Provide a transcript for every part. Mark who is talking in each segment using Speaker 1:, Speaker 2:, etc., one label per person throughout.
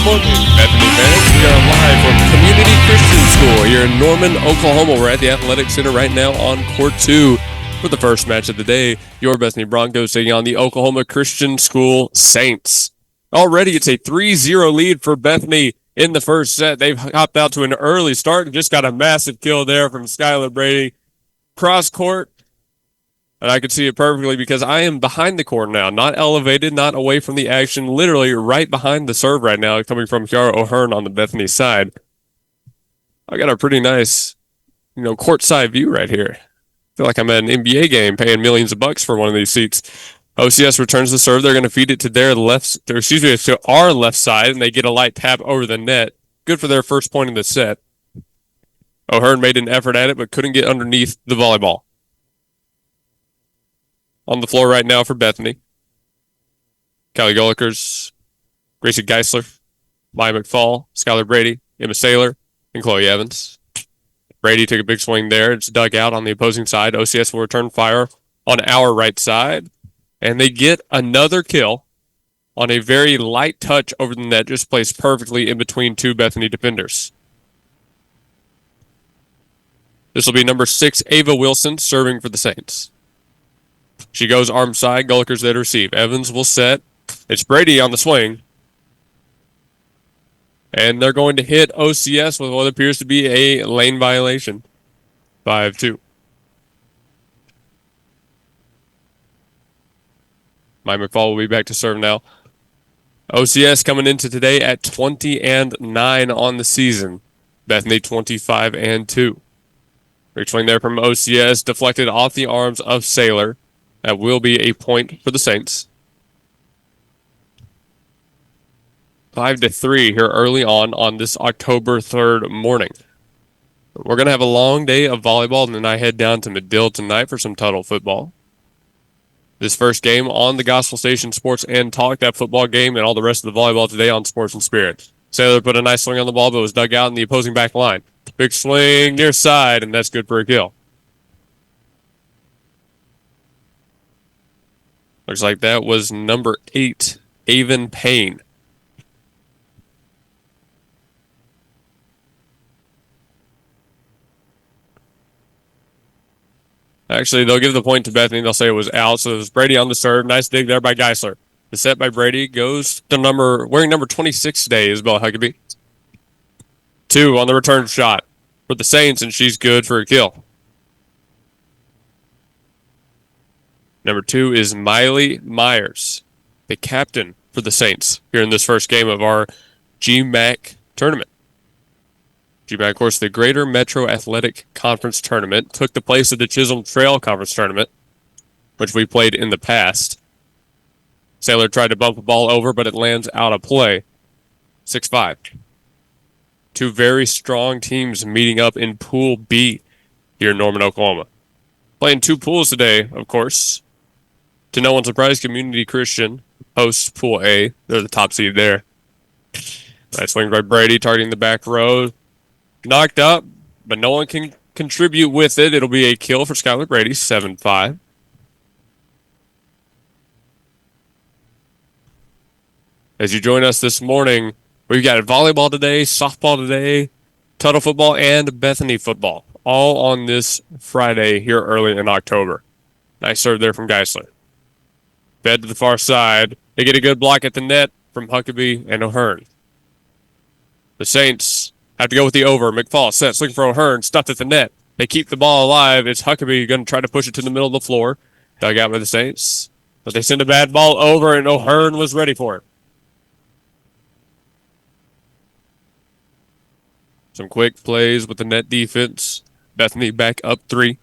Speaker 1: morning, Bethany fans. We are live from Community Christian School here in Norman, Oklahoma. We're at the Athletic Center right now on Court 2 for the first match of the day. Your Bethany Broncos taking on the Oklahoma Christian School Saints. Already it's a 3-0 lead for Bethany in the first set. They've hopped out to an early start and just got a massive kill there from Skylar Brady. Cross court. And I can see it perfectly because I am behind the court now, not elevated, not away from the action, literally right behind the serve right now, coming from Kiara O'Hearn on the Bethany side. I got a pretty nice, courtside view right here. I feel like I'm at an NBA game paying millions of bucks for one of these seats. OCS returns the serve. They're going to feed it to to our left side, and they get a light tap over the net. Good for their first point in the set. O'Hearn made an effort at it, but couldn't get underneath the volleyball. On the floor right now for Bethany. Callie Gullikers, Gracie Geisler, Maya McFall, Skylar Brady, Emma Saylor, and Chloe Evans. Brady took a big swing there. It's dug out on the opposing side. OCS will return fire on our right side. And they get another kill on a very light touch over the net, just placed perfectly in between two Bethany defenders. This will be number 6, Ava Wilson, serving for the Saints. She goes arm side. Gullikers there to receive. Evans will set. It's Brady on the swing. And they're going to hit OCS with what appears to be a lane violation. 5-2. Mike McFall will be back to serve now. OCS coming into today at 20-9 on the season. Bethany 25-2. Big swing there from OCS, deflected off the arms of Saylor. That will be a point for the Saints. 5-3 here early on this October 3rd morning. We're going to have a long day of volleyball, and then I head down to Medill tonight for some Tuttle football. This first game on the Gospel Station Sports and Talk, that football game, and all the rest of the volleyball today on Sports and Spirit. Saylor put a nice swing on the ball, but was dug out in the opposing back line. Big swing near side, and that's good for a kill. Looks like that was number 8, Avon Payne. Actually, they'll give the point to Bethany. They'll say it was out. So it was Brady on the serve. Nice dig there by Geisler. The set by Brady goes to wearing number 26 today, Isabel Huckabee. 2 on the return shot for the Saints, and she's good for a kill. Number 2 is Miley Myers, the captain for the Saints here in this first game of our GMAC tournament. GMAC, of course, the Greater Metro Athletic Conference Tournament, took the place of the Chisholm Trail Conference Tournament, which we played in the past. Saylor tried to bump the ball over, but it lands out of play. 6-5. 2 very strong teams meeting up in Pool B here in Norman, Oklahoma. Playing 2 pools today, of course. To no one's surprise, Community Christian hosts Pool A. They're the top seed there. Nice swing by Brady, targeting the back row. Knocked up, but no one can contribute with it. It'll be a kill for Skylar Brady, 7-5. As you join us this morning, we've got volleyball today, softball today, Tuttle football, and Bethany football, all on this Friday here early in October. Nice serve there from Geisler. Fed to the far side. They get a good block at the net from Huckabee and O'Hearn. The Saints have to go with the over. McFall sets, looking for O'Hearn, stuffed at the net. They keep the ball alive. It's Huckabee going to try to push it to the middle of the floor. Dug out by the Saints. But they send a bad ball over, and O'Hearn was ready for it. Some quick plays with the net defense. Bethany back up 3.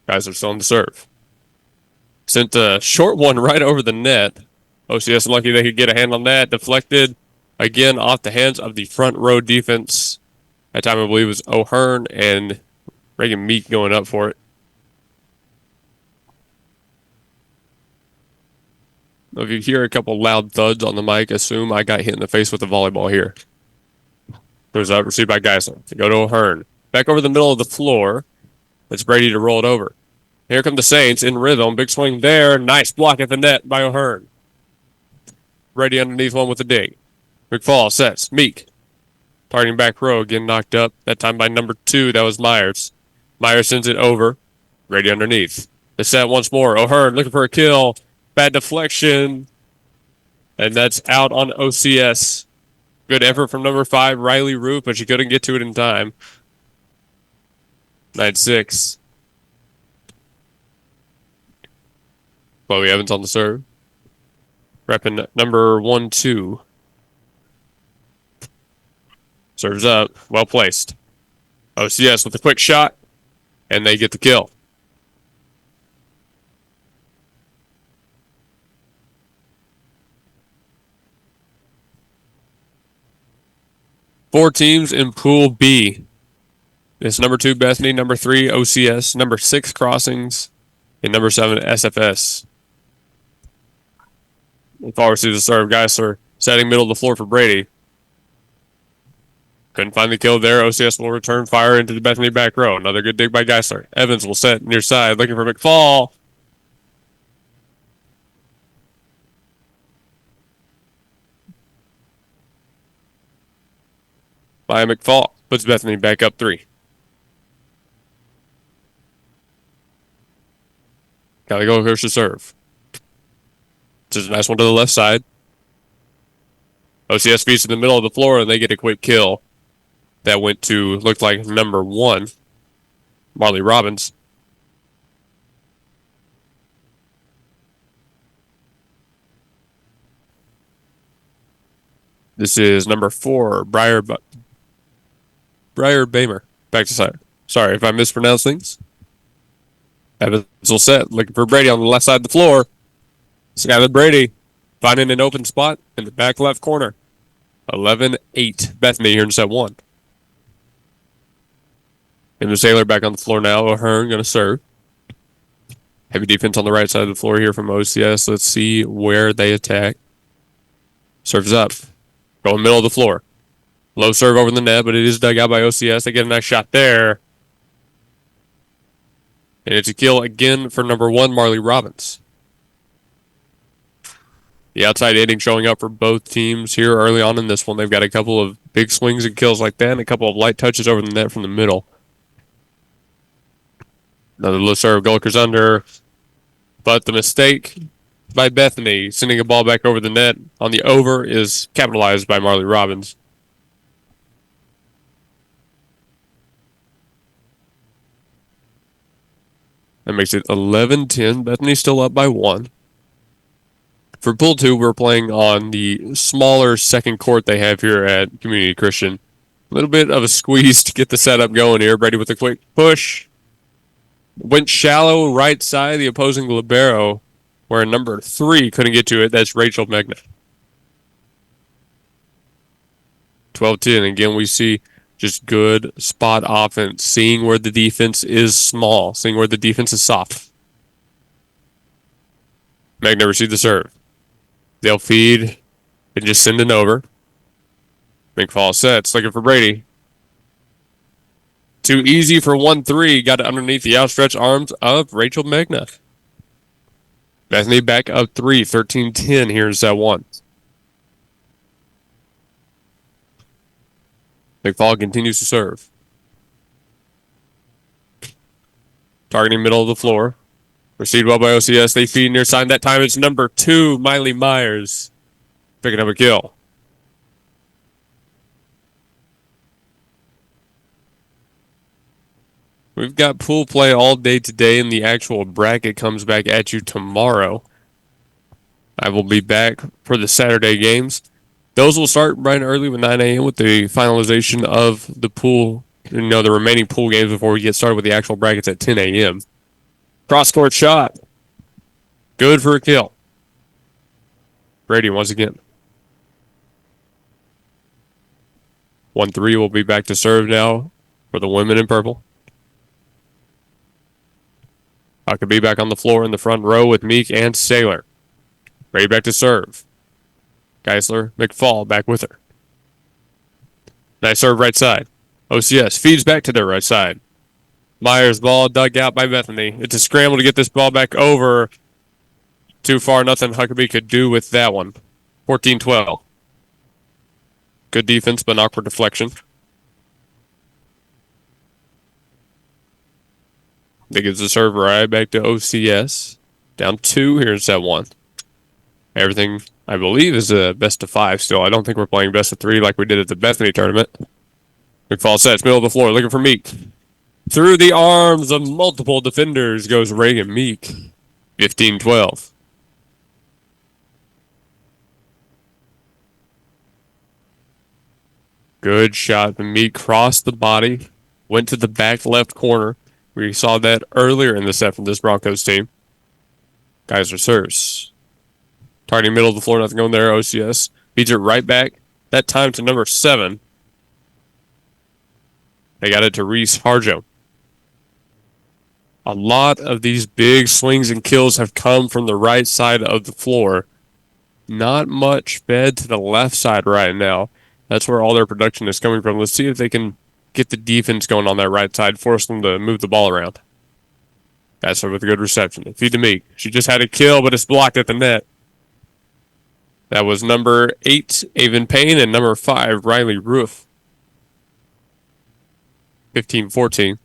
Speaker 1: Guys are still on the serve. Sent a short one right over the net. OCS lucky they could get a hand on that. Deflected again off the hands of the front row defense. That time I believe it was O'Hearn and Reagan Meek going up for it. If you hear a couple loud thuds on the mic, assume I got hit in the face with a volleyball here. There's a received by Geisler. They go to O'Hearn. Back over the middle of the floor. It's Brady to roll it over. Here come the Saints in rhythm. Big swing there. Nice block at the net by O'Hearn. Ready underneath one with a dig. McFall sets. Meek. Targeting back row. Getting knocked up. That time by number 2. That was Myers. Myers sends it over. Ready underneath. The set once more. O'Hearn looking for a kill. Bad deflection. And that's out on OCS. Good effort from number 5, Riley Root, but she couldn't get to it in time. 9-6. Chloe Evans on the serve. Repping number 1-2. Serves up. Well placed. OCS with a quick shot. And they get the kill. Four teams in Pool B. It's number 2, Bethany, number 3, OCS, number 6, Crossings, and number 7, SFS. Forward to the serve. Geisler setting middle of the floor for Brady. Couldn't find the kill there. OCS will return fire into the Bethany back row. Another good dig by Geisler. Evans will set near side, looking for McFall. By McFall. Puts Bethany back up 3. Gotta go coach to serve. This is a nice one to the left side. OCS feeds in the middle of the floor and they get a quick kill. That went to, looked like number 1, Marley Robbins. This is number 4, Briar Bamer. Back to side. Sorry if I mispronounce things. Evans will set, looking for Brady on the left side of the floor. Skylar Brady finding an open spot in the back left corner. 11-8. Bethany here in set 1. And the Sailor back on the floor now. O'Hearn going to serve. Heavy defense on the right side of the floor here from OCS. Let's see where they attack. Serves up. Going middle of the floor. Low serve over the net, but it is dug out by OCS. They get a nice shot there. And it's a kill again for number 1, Marley Robbins. The outside hitting showing up for both teams here early on in this one. They've got a couple of big swings and kills like that and a couple of light touches over the net from the middle. Another low serve. Gulker's under. But the mistake by Bethany, sending a ball back over the net on the over, is capitalized by Marley Robbins. That makes it 11-10. Bethany's still up by 1. For Pool 2, we're playing on the smaller second court they have here at Community Christian. A little bit of a squeeze to get the setup going here. Brady with a quick push. Went shallow right side, the opposing libero, where number 3 couldn't get to it. That's Rachel Megna. 12-10. Again, we see just good spot offense, seeing where the defense is small, seeing where the defense is soft. Megna received the serve. They'll feed and just send it over. McFall sets, looking for Brady. Too easy for 1-3. Got it underneath the outstretched arms of Rachel Megna. Bethany back up 3, 13-10 here in set 1. McFall continues to serve. Targeting middle of the floor. Received well by OCS. They feed near side. That time it's number 2, Miley Myers. Picking up a kill. We've got pool play all day today, and the actual bracket comes back at you tomorrow. I will be back for the Saturday games. Those will start bright and early with 9 a.m. with the finalization of the pool, the remaining pool games before we get started with the actual brackets at 10 a.m. Cross-court shot. Good for a kill. Brady once again. 1-3 will be back to serve now for the women in purple. Huckabee back on the floor in the front row with Meek and Sailor. Brady back to serve. Geisler, McFall back with her. Nice serve right side. OCS feeds back to their right side. Myers' ball dug out by Bethany. It's a scramble to get this ball back over. Too far, nothing Huckabee could do with that one. 14-12. Good defense, but an awkward deflection. That gives the serve right back to OCS. Down 2, here's set 1. Everything, I believe, is a best of 5 still. I don't think we're playing best of 3 like we did at the Bethany tournament. McFall sets, middle of the floor, looking for Meek. Through the arms of multiple defenders goes Reagan Meek. 15-12. Good shot. Meek crossed the body, went to the back left corner. We saw that earlier in the set from this Broncos team. Geyser serves. Targeting middle of the floor, nothing going there. OCS feeds it right back. That time to number 7. They got it to Reese Harjo. A lot of these big swings and kills have come from the right side of the floor. Not much fed to the left side right now. That's where all their production is coming from. Let's see if they can get the defense going on that right side, force them to move the ball around. That's her with a good reception. Feed to Meek. She just had a kill, but it's blocked at the net. That was number 8, Avon Payne, and number 5, Riley Roof. 15-14.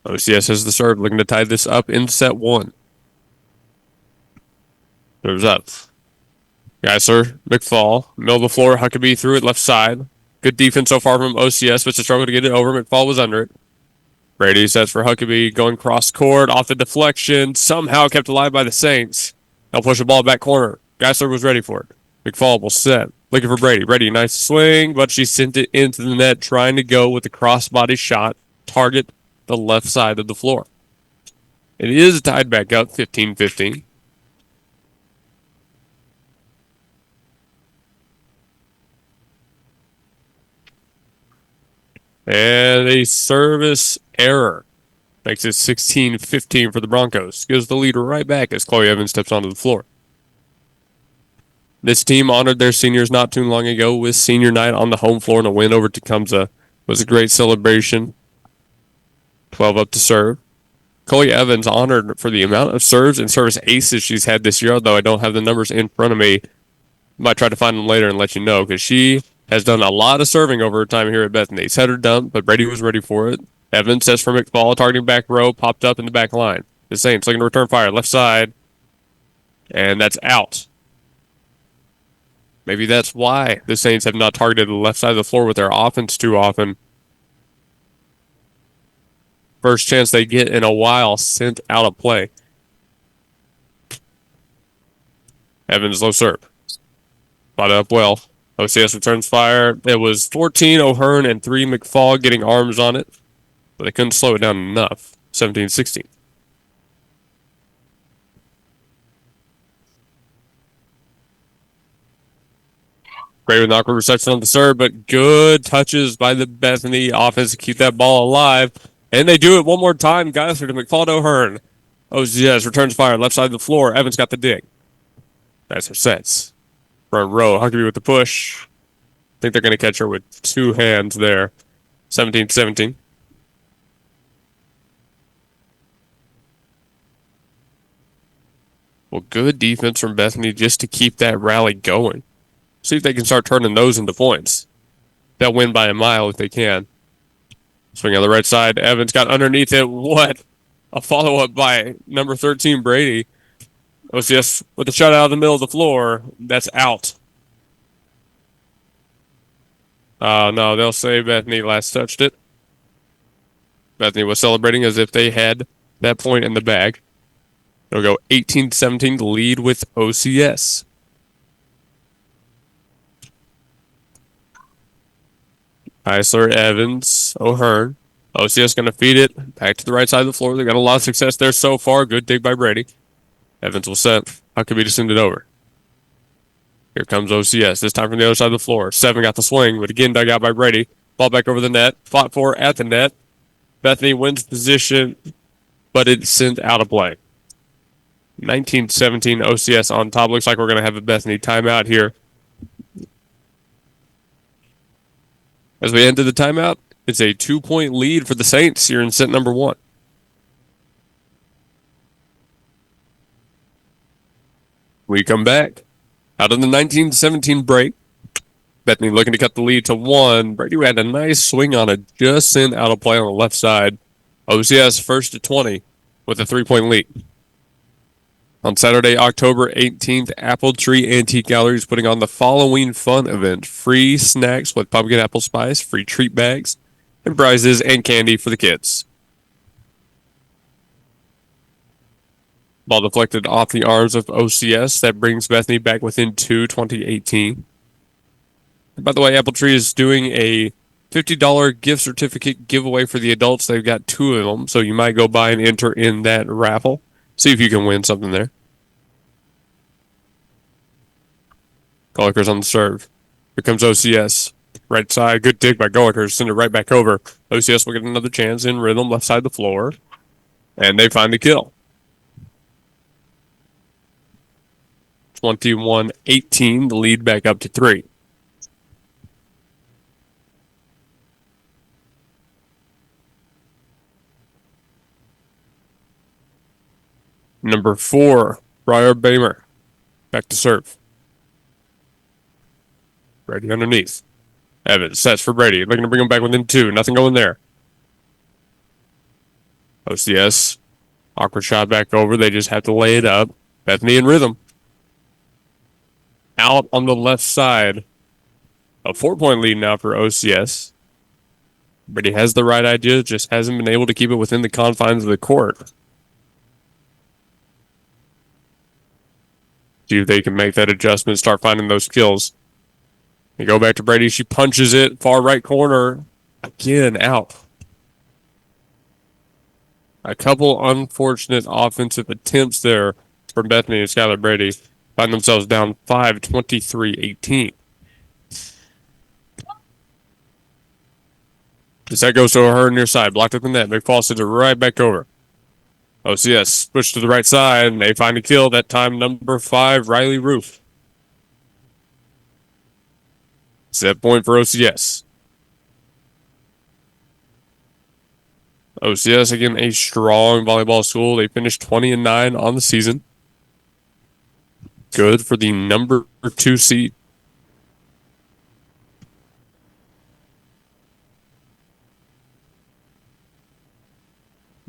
Speaker 1: OCS has the serve, looking to tie this up in set 1. Serves up. Geyser, McFall, middle of the floor, Huckabee through it, left side. Good defense so far from OCS, but it's a struggle to get it over. McFall was under it. Brady sets for Huckabee, going cross court, off the deflection, somehow kept alive by the Saints. They'll push the ball back corner. Geyser was ready for it. McFall will set. Looking for Brady. Brady, nice swing, but she sent it into the net, trying to go with the crossbody shot, target the left side of the floor. It is tied back up, 15-15. And a service error makes it 16-15 for the Broncos. Gives the lead right back as Chloe Evans steps onto the floor. This team honored their seniors not too long ago with senior night on the home floor, and a win over Tecumseh was a great celebration. 12 up to serve. Chloe Evans honored for the amount of serves and service aces she's had this year, although I don't have the numbers in front of me. Might try to find them later and let you know, because she has done a lot of serving over her time here at Bethany. Set her dump, but Brady was ready for it. Evans sets for McFall, targeting back row, popped up in the back line. The Saints looking to return fire, left side, and that's out. Maybe that's why the Saints have not targeted the left side of the floor with their offense too often. First chance they get in a while, sent out of play. Evans low serve. Spotted up well. OCS returns fire. It was 14 O'Hearn and 3 McFall getting arms on it, but they couldn't slow it down enough. 17-16. Great with an awkward reception on the serve, but good touches by the Bethany offense to keep that ball alive. And they do it one more time. Geyser to McFall to O'Hearn. OCS returns fire. Left side of the floor. Evans got the dig. That's her sets. Front row. Huckabee with the push. I think they're going to catch her with 2 hands there. 17-17. Well, good defense from Bethany just to keep that rally going. See if they can start turning those into points. They'll win by a mile if they can. Swing on the right side. Evans got underneath it. What? A follow-up by number 13, Brady. OCS with the shot out of the middle of the floor. That's out. No, they'll say Bethany last touched it. Bethany was celebrating as if they had that point in the bag. They'll go 18-17 to lead with OCS. Eisler, Evans, O'Hearn. OCS going to feed it back to the right side of the floor. They got a lot of success there so far. Good dig by Brady. Evans will set. Huckabee to send it over. Here comes OCS. This time from the other side of the floor. 7 got the swing, but again dug out by Brady. Ball back over the net. Fought for at the net. Bethany wins position, but it's sent out of play. 19-17 OCS on top. Looks like we're going to have a Bethany timeout here. As we enter the timeout, it's a 2-point lead for the Saints here in set number 1. We come back out of the 19-17 break. Bethany looking to cut the lead to 1. Brady had a nice swing on it, just sent out of play on the left side. OCS first to 20 with a 3-point lead. On Saturday, October 18th, Apple Tree Antique Gallery is putting on the Halloween fun event. Free snacks with pumpkin apple spice, free treat bags, and prizes and candy for the kids. Ball deflected off the arms of OCS. That brings Bethany back within 2, 2018. And by the way, Apple Tree is doing a $50 gift certificate giveaway for the adults. They've got 2 of them, so you might go by and enter in that raffle. See if you can win something there. Gulliker's on the serve. Here comes OCS. Right side, good dig by Gulliker. Send it right back over. OCS will get another chance in rhythm, left side of the floor. And they find the kill. 21-18, the lead back up to 3. Number 4, Briar Bamer. Back to serve. Brady underneath. Evans sets for Brady. Looking to bring him back within 2. Nothing going there. OCS. Awkward shot back over. They just have to lay it up. Bethany in rhythm. Out on the left side. A 4-point lead now for OCS. Brady has the right idea, just hasn't been able to keep it within the confines of the court. See if they can make that adjustment, start finding those kills. They go back to Brady. She punches it. Far right corner. Again, out. A couple unfortunate offensive attempts there from Bethany and Skylar Brady. Find themselves down 5, 23-18. The set goes to her near side. Blocked at the net. McFall sends it right back over. OCS pushed to the right side, and they find a kill. That time, number 5, Riley Roof. Set point for OCS. OCS, again, a strong volleyball school. They finished 20-9 on the season. Good for the number 2 seed.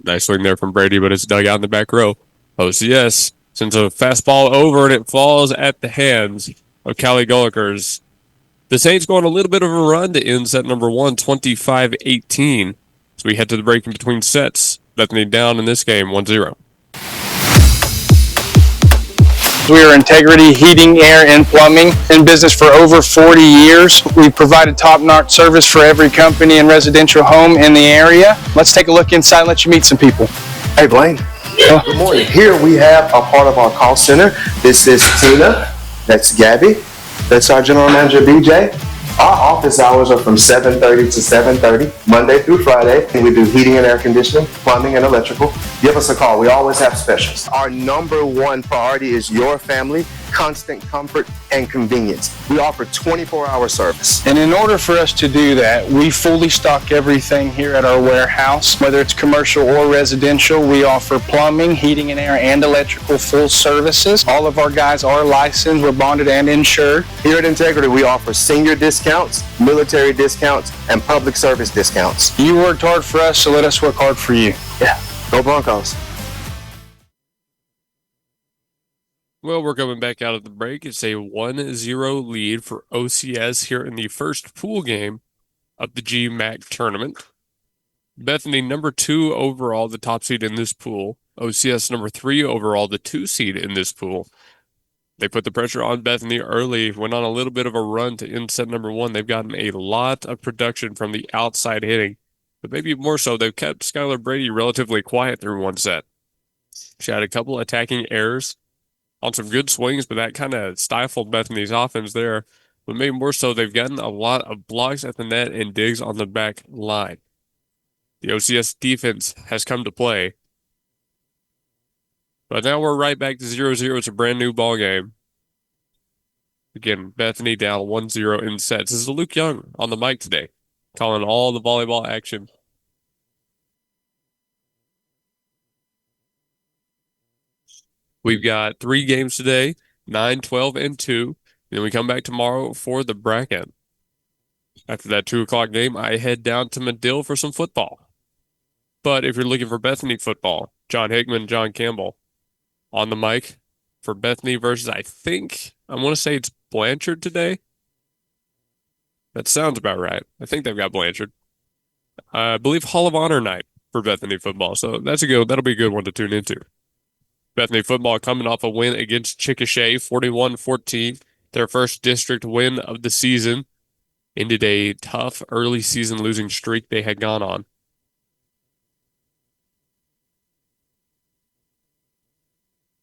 Speaker 1: Nice swing there from Brady, but it's dug out in the back row. OCS sends a fastball over, and it falls at the hands of Callie Gullikers. The Saints go on a little bit of a run to end set number 1, 25-18. So we head to the break in between sets. Bethany down in this game, 1-0.
Speaker 2: We are Integrity Heating, Air, and Plumbing, in business for over 40 years. We provide a top-notch service for every company and residential home in the area. Let's take a look inside and let you meet some people.
Speaker 3: Hey, Blaine. Good morning. Here we have a part of our call center. This is Tina. That's Gabby. That's our general manager, BJ. Our office hours are from 7:30 to 7:30, Monday through Friday. And we do heating and air conditioning, plumbing and electrical. Give us a call. We always have specials. Our number 1 priority is your family, constant comfort and convenience. We offer 24-hour service.
Speaker 2: And in order for us to do that, we fully stock everything here at our warehouse. Whether it's commercial or residential, we offer plumbing, heating and air, and electrical full services. All of our guys are licensed, we're bonded and insured.
Speaker 3: Here at Integrity, we offer senior discounts, military discounts, and public service discounts.
Speaker 2: You worked hard for us, so let us work hard for you.
Speaker 3: Yeah, go Broncos.
Speaker 1: Well, we're coming back out of the break. It's a 1-0 lead for OCS here in the first pool game of the GMAC tournament. Bethany, number 2 overall, the top seed in this pool. OCS, number 3 overall, the 2 seed in this pool. They put the pressure on Bethany early, went on a little bit of a run to end set number 1. They've gotten a lot of production from the outside hitting, but maybe more so, they've kept Skylar Brady relatively quiet through one set. She had a couple attacking errors on some good swings, but that kind of stifled Bethany's offense there. But maybe more so, they've gotten a lot of blocks at the net and digs on the back line. The OCS defense has come to play. But now we're right back to 0-0. It's a brand new ball game. Again, Bethany down 1-0 in sets. This is Luke Young on the mic today. calling all the volleyball action. We've got 3 games today, 9, 12, and 2. Then we come back tomorrow for the bracket. After that 2 o'clock game, I head down to Medill for some football. But if you're looking for Bethany football, John Hickman, John Campbell on the mic for Bethany versus, I want to say it's Blanchard today. That sounds about right. I think they've got Blanchard. I believe Hall of Honor night for Bethany football. So that'll be a good one to tune into. Bethany football coming off a win against Chickasha, 41-14, their first district win of the season. Ended a tough early season losing streak they had gone on.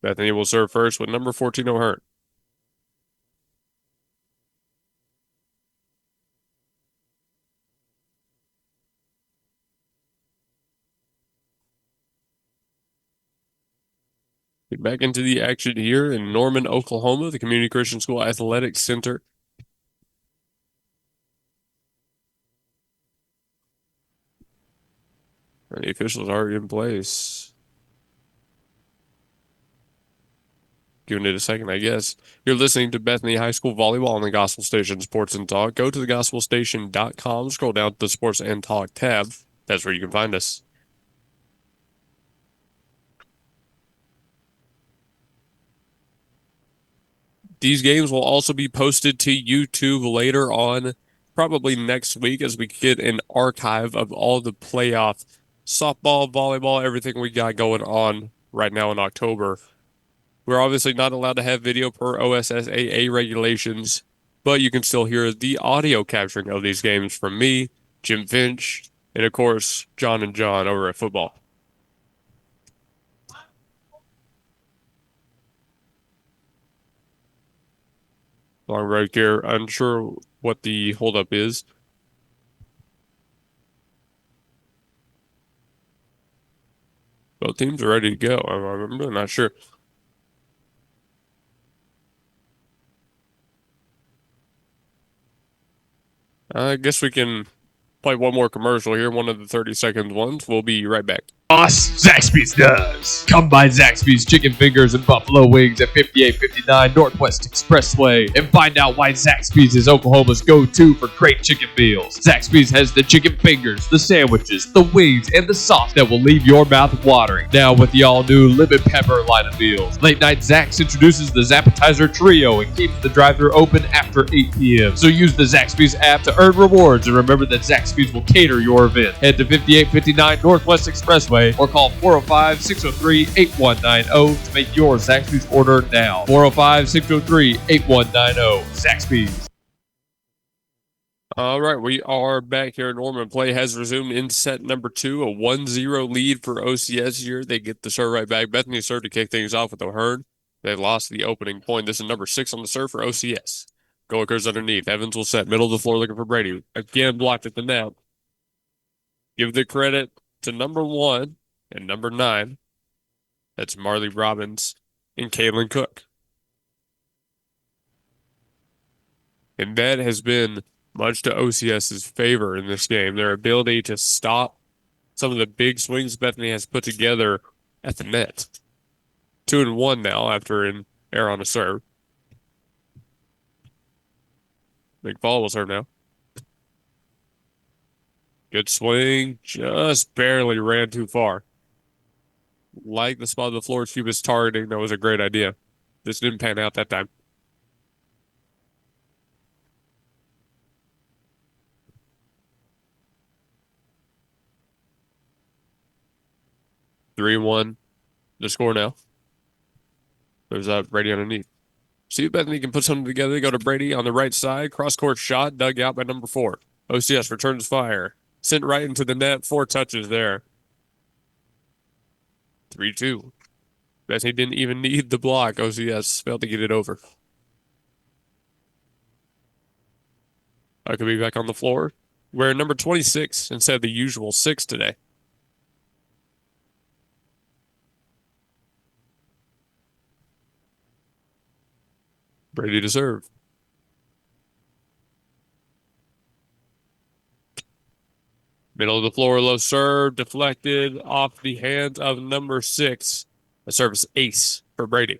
Speaker 1: Bethany will serve first with number 14 O'Hearn. Get back into the action here in Norman, Oklahoma, the Community Christian School Athletics Center. And the officials are in place. Giving it a second, I guess. You're listening to Bethany High School Volleyball on the Gospel Station Sports and Talk. Go to thegospelstation.com, scroll down to the Sports and Talk tab. That's where you can find us. These games will also be posted to YouTube later on, probably next week, as we get an archive of all the playoff softball, volleyball, everything we got going on right now in October. We're obviously not allowed to have video per OSSAA regulations, but you can still hear the audio capturing of these games from me, Jim Finch, and of course, John and John over at football. Long break here. Unsure what the holdup is. Both teams are ready to go. I'm really not sure. I guess we can play one more commercial here, one of the 30-second ones. We'll be right back.
Speaker 4: Boss, Zaxby's does. Come by Zaxby's Chicken Fingers and Buffalo Wings at 5859 Northwest Expressway and find out why Zaxby's is Oklahoma's go-to for great chicken meals. Zaxby's has the chicken fingers, the sandwiches, the wings, and the sauce that will leave your mouth watering. Now with the all-new lemon pepper line of meals. Late Night Zax introduces the Zappetizer Trio and keeps the drive-thru open after 8 p.m. So use the Zaxby's app to earn rewards and remember that Zaxby's will cater your event. Head to 5859 Northwest Expressway or call 405-603-8190 to make your Zaxby's order now. 405-603-8190. Zaxby's.
Speaker 1: All right, we are back here at Norman. Play has resumed in set number 2, a 1-0 lead for OCS here. They get the serve right back. Bethany serve to kick things off with O'Hearn. They lost the opening point. This is number 6 on the serve for OCS. Goal occurs underneath. Evans will set. Middle of the floor looking for Brady. Again, blocked at the net. Give the credit to number 1 and number 9. That's Marley Robbins and Kaylin Cook. And that has been much to OCS's favor in this game. Their ability to stop some of the big swings Bethany has put together at the net. 2-1 now after an error on a serve. McFall will serve now. Good swing. Just barely ran too far. Like the spot of the floor she was targeting, that was a great idea. This didn't pan out that time. Three one, the score now. There's Brady underneath. See if Bethany can put something together. Go to Brady on the right side. Cross-court shot dug out by number 4. OCS returns fire. Sent right into the net. 4 touches there. 3-2. Bethany didn't even need the block. OCS failed to get it over. I could be back on the floor. We're number 26 instead of the usual 6 today. Brady to serve. Middle of the floor, low serve, deflected off the hands of number 6. A service ace for Brady.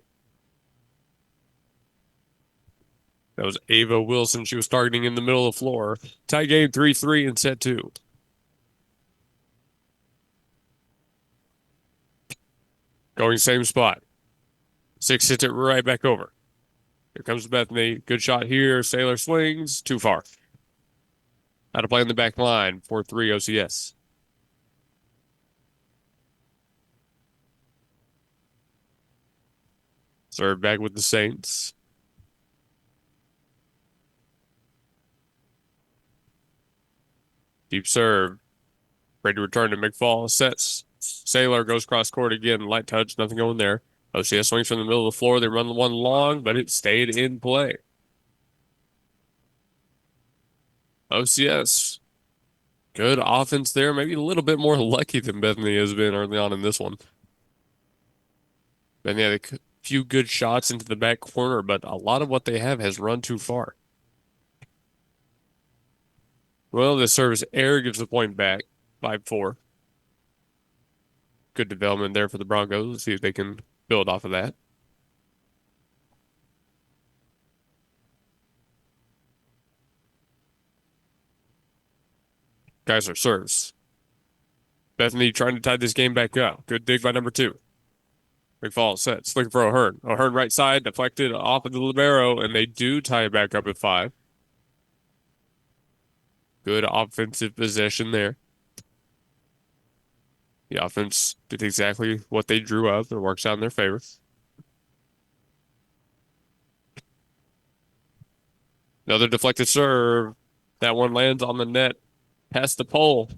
Speaker 1: That was Ava Wilson. She was targeting in the middle of the floor. Tie game 3-3 in set 2. Going same spot. 6 hits it right back over. Here comes Bethany. Good shot here. Sailor swings. Too far. Out of play on the back line. 4-3 OCS. Serve back with the Saints. Deep serve. Ready to return to McFall. Sets. Sailor goes cross court again. Light touch. Nothing going there. OCS swings from the middle of the floor. They run one long, but it stayed in play. OCS. Good offense there. Maybe a little bit more lucky than Bethany has been early on in this one. Bethany had a few good shots into the back corner, but a lot of what they have has run too far. Well, the service error gives the point back. 5-4. Good development there for the Broncos. Let's see if they can build off of that. Geisler serves. Bethany trying to tie this game back up. Good dig by number 2. McFall sets. Looking for O'Hearn. O'Hearn right side. Deflected off of the libero, and they do tie it back up at 5. Good offensive possession there. The offense did exactly what they drew up. It works out in their favor. Another deflected serve. That one lands on the net. Past the pole.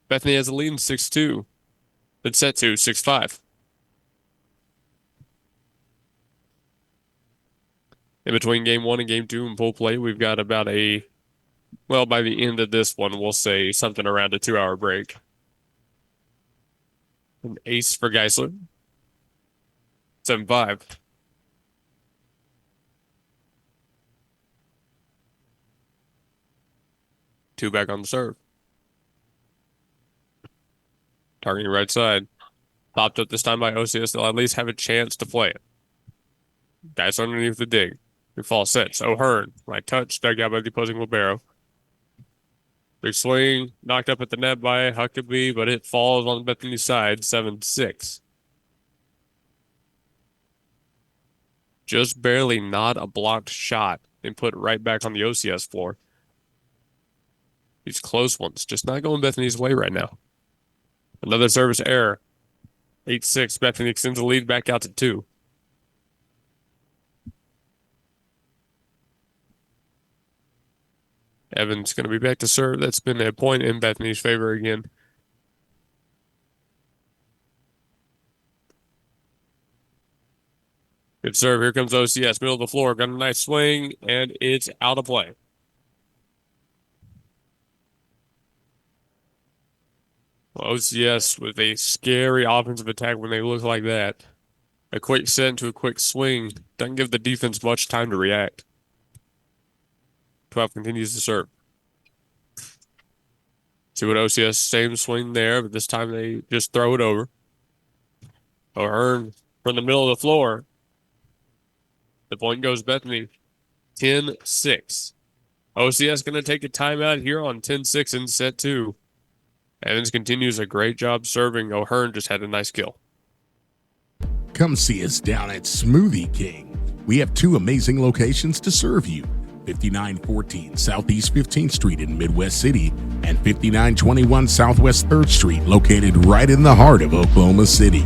Speaker 1: Bethany has a lead in 6-2. Then set 2, 6-5. In between game 1 and game 2 in full play, we've got about by the end of this one, we'll say something around a 2-hour break. An ace for Geisler. 7-5. Two back on the serve. Targeting right side. Popped up this time by OCS. They'll at least have a chance to play it. Guys underneath the dig. McFall sets. O'Hearn. Right touch. Dug out by the opposing libero. Big swing. Knocked up at the net by Huckabee, but it falls on Bethany's side. 7-6. Just barely not a blocked shot and put right back on the OCS floor. These close ones just not going Bethany's way right now. Another service error. 8-6. Bethany extends the lead back out to 2. Evans going to be back to serve. That's been a point in Bethany's favor again. Good serve. Here comes OCS. Middle of the floor. Got a nice swing, and it's out of play. Well, OCS with a scary offensive attack when they look like that. A quick set into a quick swing. Doesn't give the defense much time to react. 12 continues to serve. See what OCS, same swing there, but this time they just throw it over. O'Hearn from the middle of the floor. The point goes Bethany. 10-6. OCS going to take a timeout here on 10-6 in set 2. Evans continues a great job serving. O'Hearn just had a nice kill.
Speaker 5: Come see us down at Smoothie King. We have 2 amazing locations to serve you. 5914 Southeast 15th Street in Midwest City and 5921 Southwest 3rd Street, located right in the heart of Oklahoma City.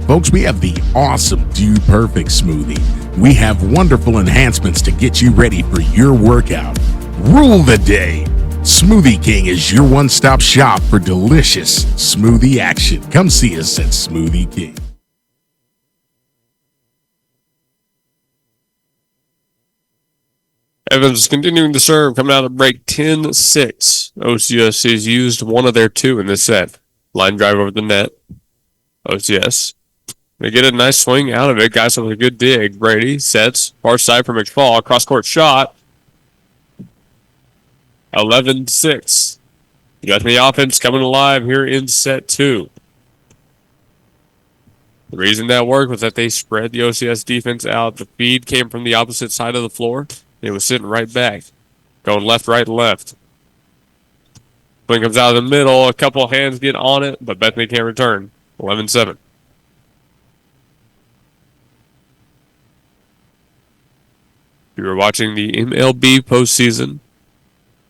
Speaker 5: Folks, we have the awesome Dude Perfect smoothie. We have wonderful enhancements to get you ready for your workout. Rule the day. Smoothie King is your one-stop shop for delicious smoothie action. Come see us at Smoothie King.
Speaker 1: Evans continuing to serve, coming out of break 10-6. OCS has used one of their 2 in this set. Line drive over the net. OCS. They get a nice swing out of it. Guys with a good dig. Brady sets. Far side for McFall. Cross-court shot. 11-6. Bethany offense coming alive here in set 2. The reason that worked was that they spread the OCS defense out. The feed came from the opposite side of the floor. It was sitting right back. Going left, right, left. Swing comes out of the middle. A couple hands get on it, but Bethany can't return. 11-7. You were watching the MLB postseason.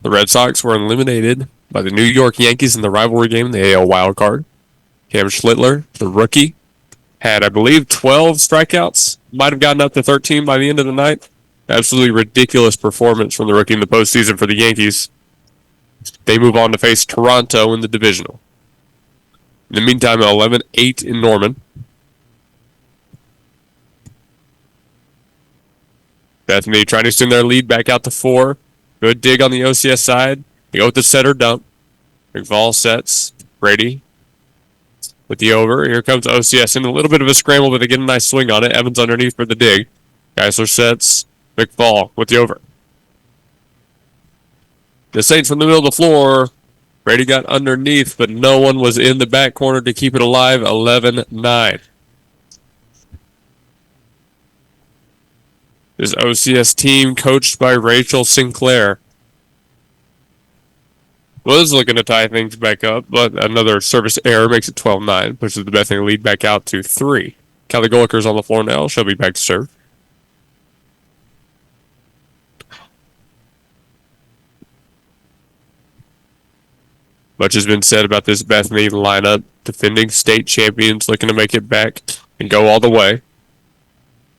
Speaker 1: The Red Sox were eliminated by the New York Yankees in the rivalry game in the AL wildcard. Cam Schlittler, the rookie, had, I believe, 12 strikeouts. Might have gotten up to 13 by the end of the night. Absolutely ridiculous performance from the rookie in the postseason for the Yankees. They move on to face Toronto in the divisional. In the meantime, 11-8 in Norman. Bethany trying to extend their lead back out to 4. Good dig on the OCS side. They go with the setter dump. McFall sets. Brady with the over. Here comes OCS in a little bit of a scramble, but they get a nice swing on it. Evans underneath for the dig. Geisler sets. McFall with the over. The Saints from the middle of the floor. Brady got underneath, but no one was in the back corner to keep it alive. 11-9. This OCS team coached by Rachel Sinclair was looking to tie things back up, but another service error makes it 12-9, pushes the Bethany lead back out to 3. Kelly Goliker's on the floor now. She'll be back to serve. Much has been said about this Bethany lineup. Defending state champions looking to make it back and go all the way.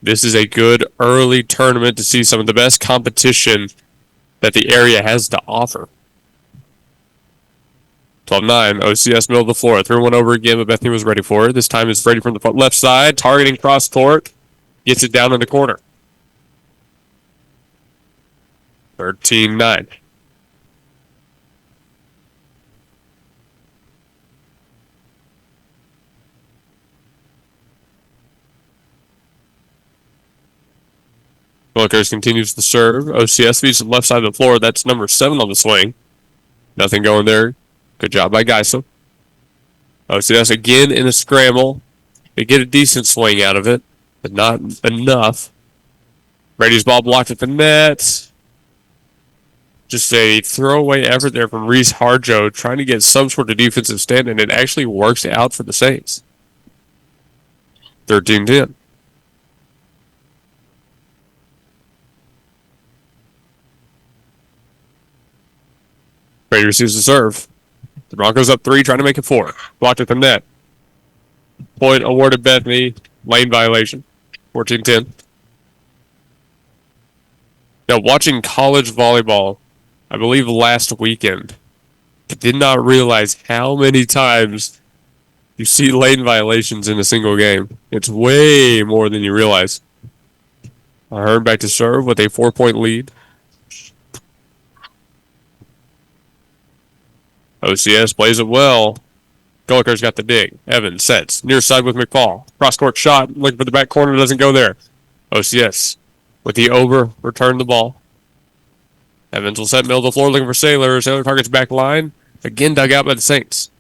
Speaker 1: This is a good early tournament to see some of the best competition that the area has to offer. 12-9, OCS middle of the floor. Threw one over again, but Bethany was ready for it. This time it's Brady from the left side, targeting cross court. Gets it down in the corner. 13-9. Wilkers continues to serve. OCS feeds to the left side of the floor. That's number 7 on the swing. Nothing going there. Good job by Geisel. OCS again in a scramble. They get a decent swing out of it, but not enough. Brady's ball blocked at the net. Just a throwaway effort there from Reese Harjo trying to get some sort of defensive stand, and it actually works out for the Saints. 13-10. Brady receives the serve. The Broncos up 3, trying to make it 4. Blocked at the net. Point awarded Bethany. Lane violation. 14-10. Now, watching college volleyball, I believe last weekend, I did not realize how many times you see lane violations in a single game. It's way more than you realize. Ahern back to serve with a 4-point lead. OCS plays it well. Gulliker's got the dig. Evans sets. Near side with McFall. Cross-court shot. Looking for the back corner. Doesn't go there. OCS with the over. Return the ball. Evans will set middle of the floor looking for Sailor. Sailor targets back line. Again dug out by the Saints.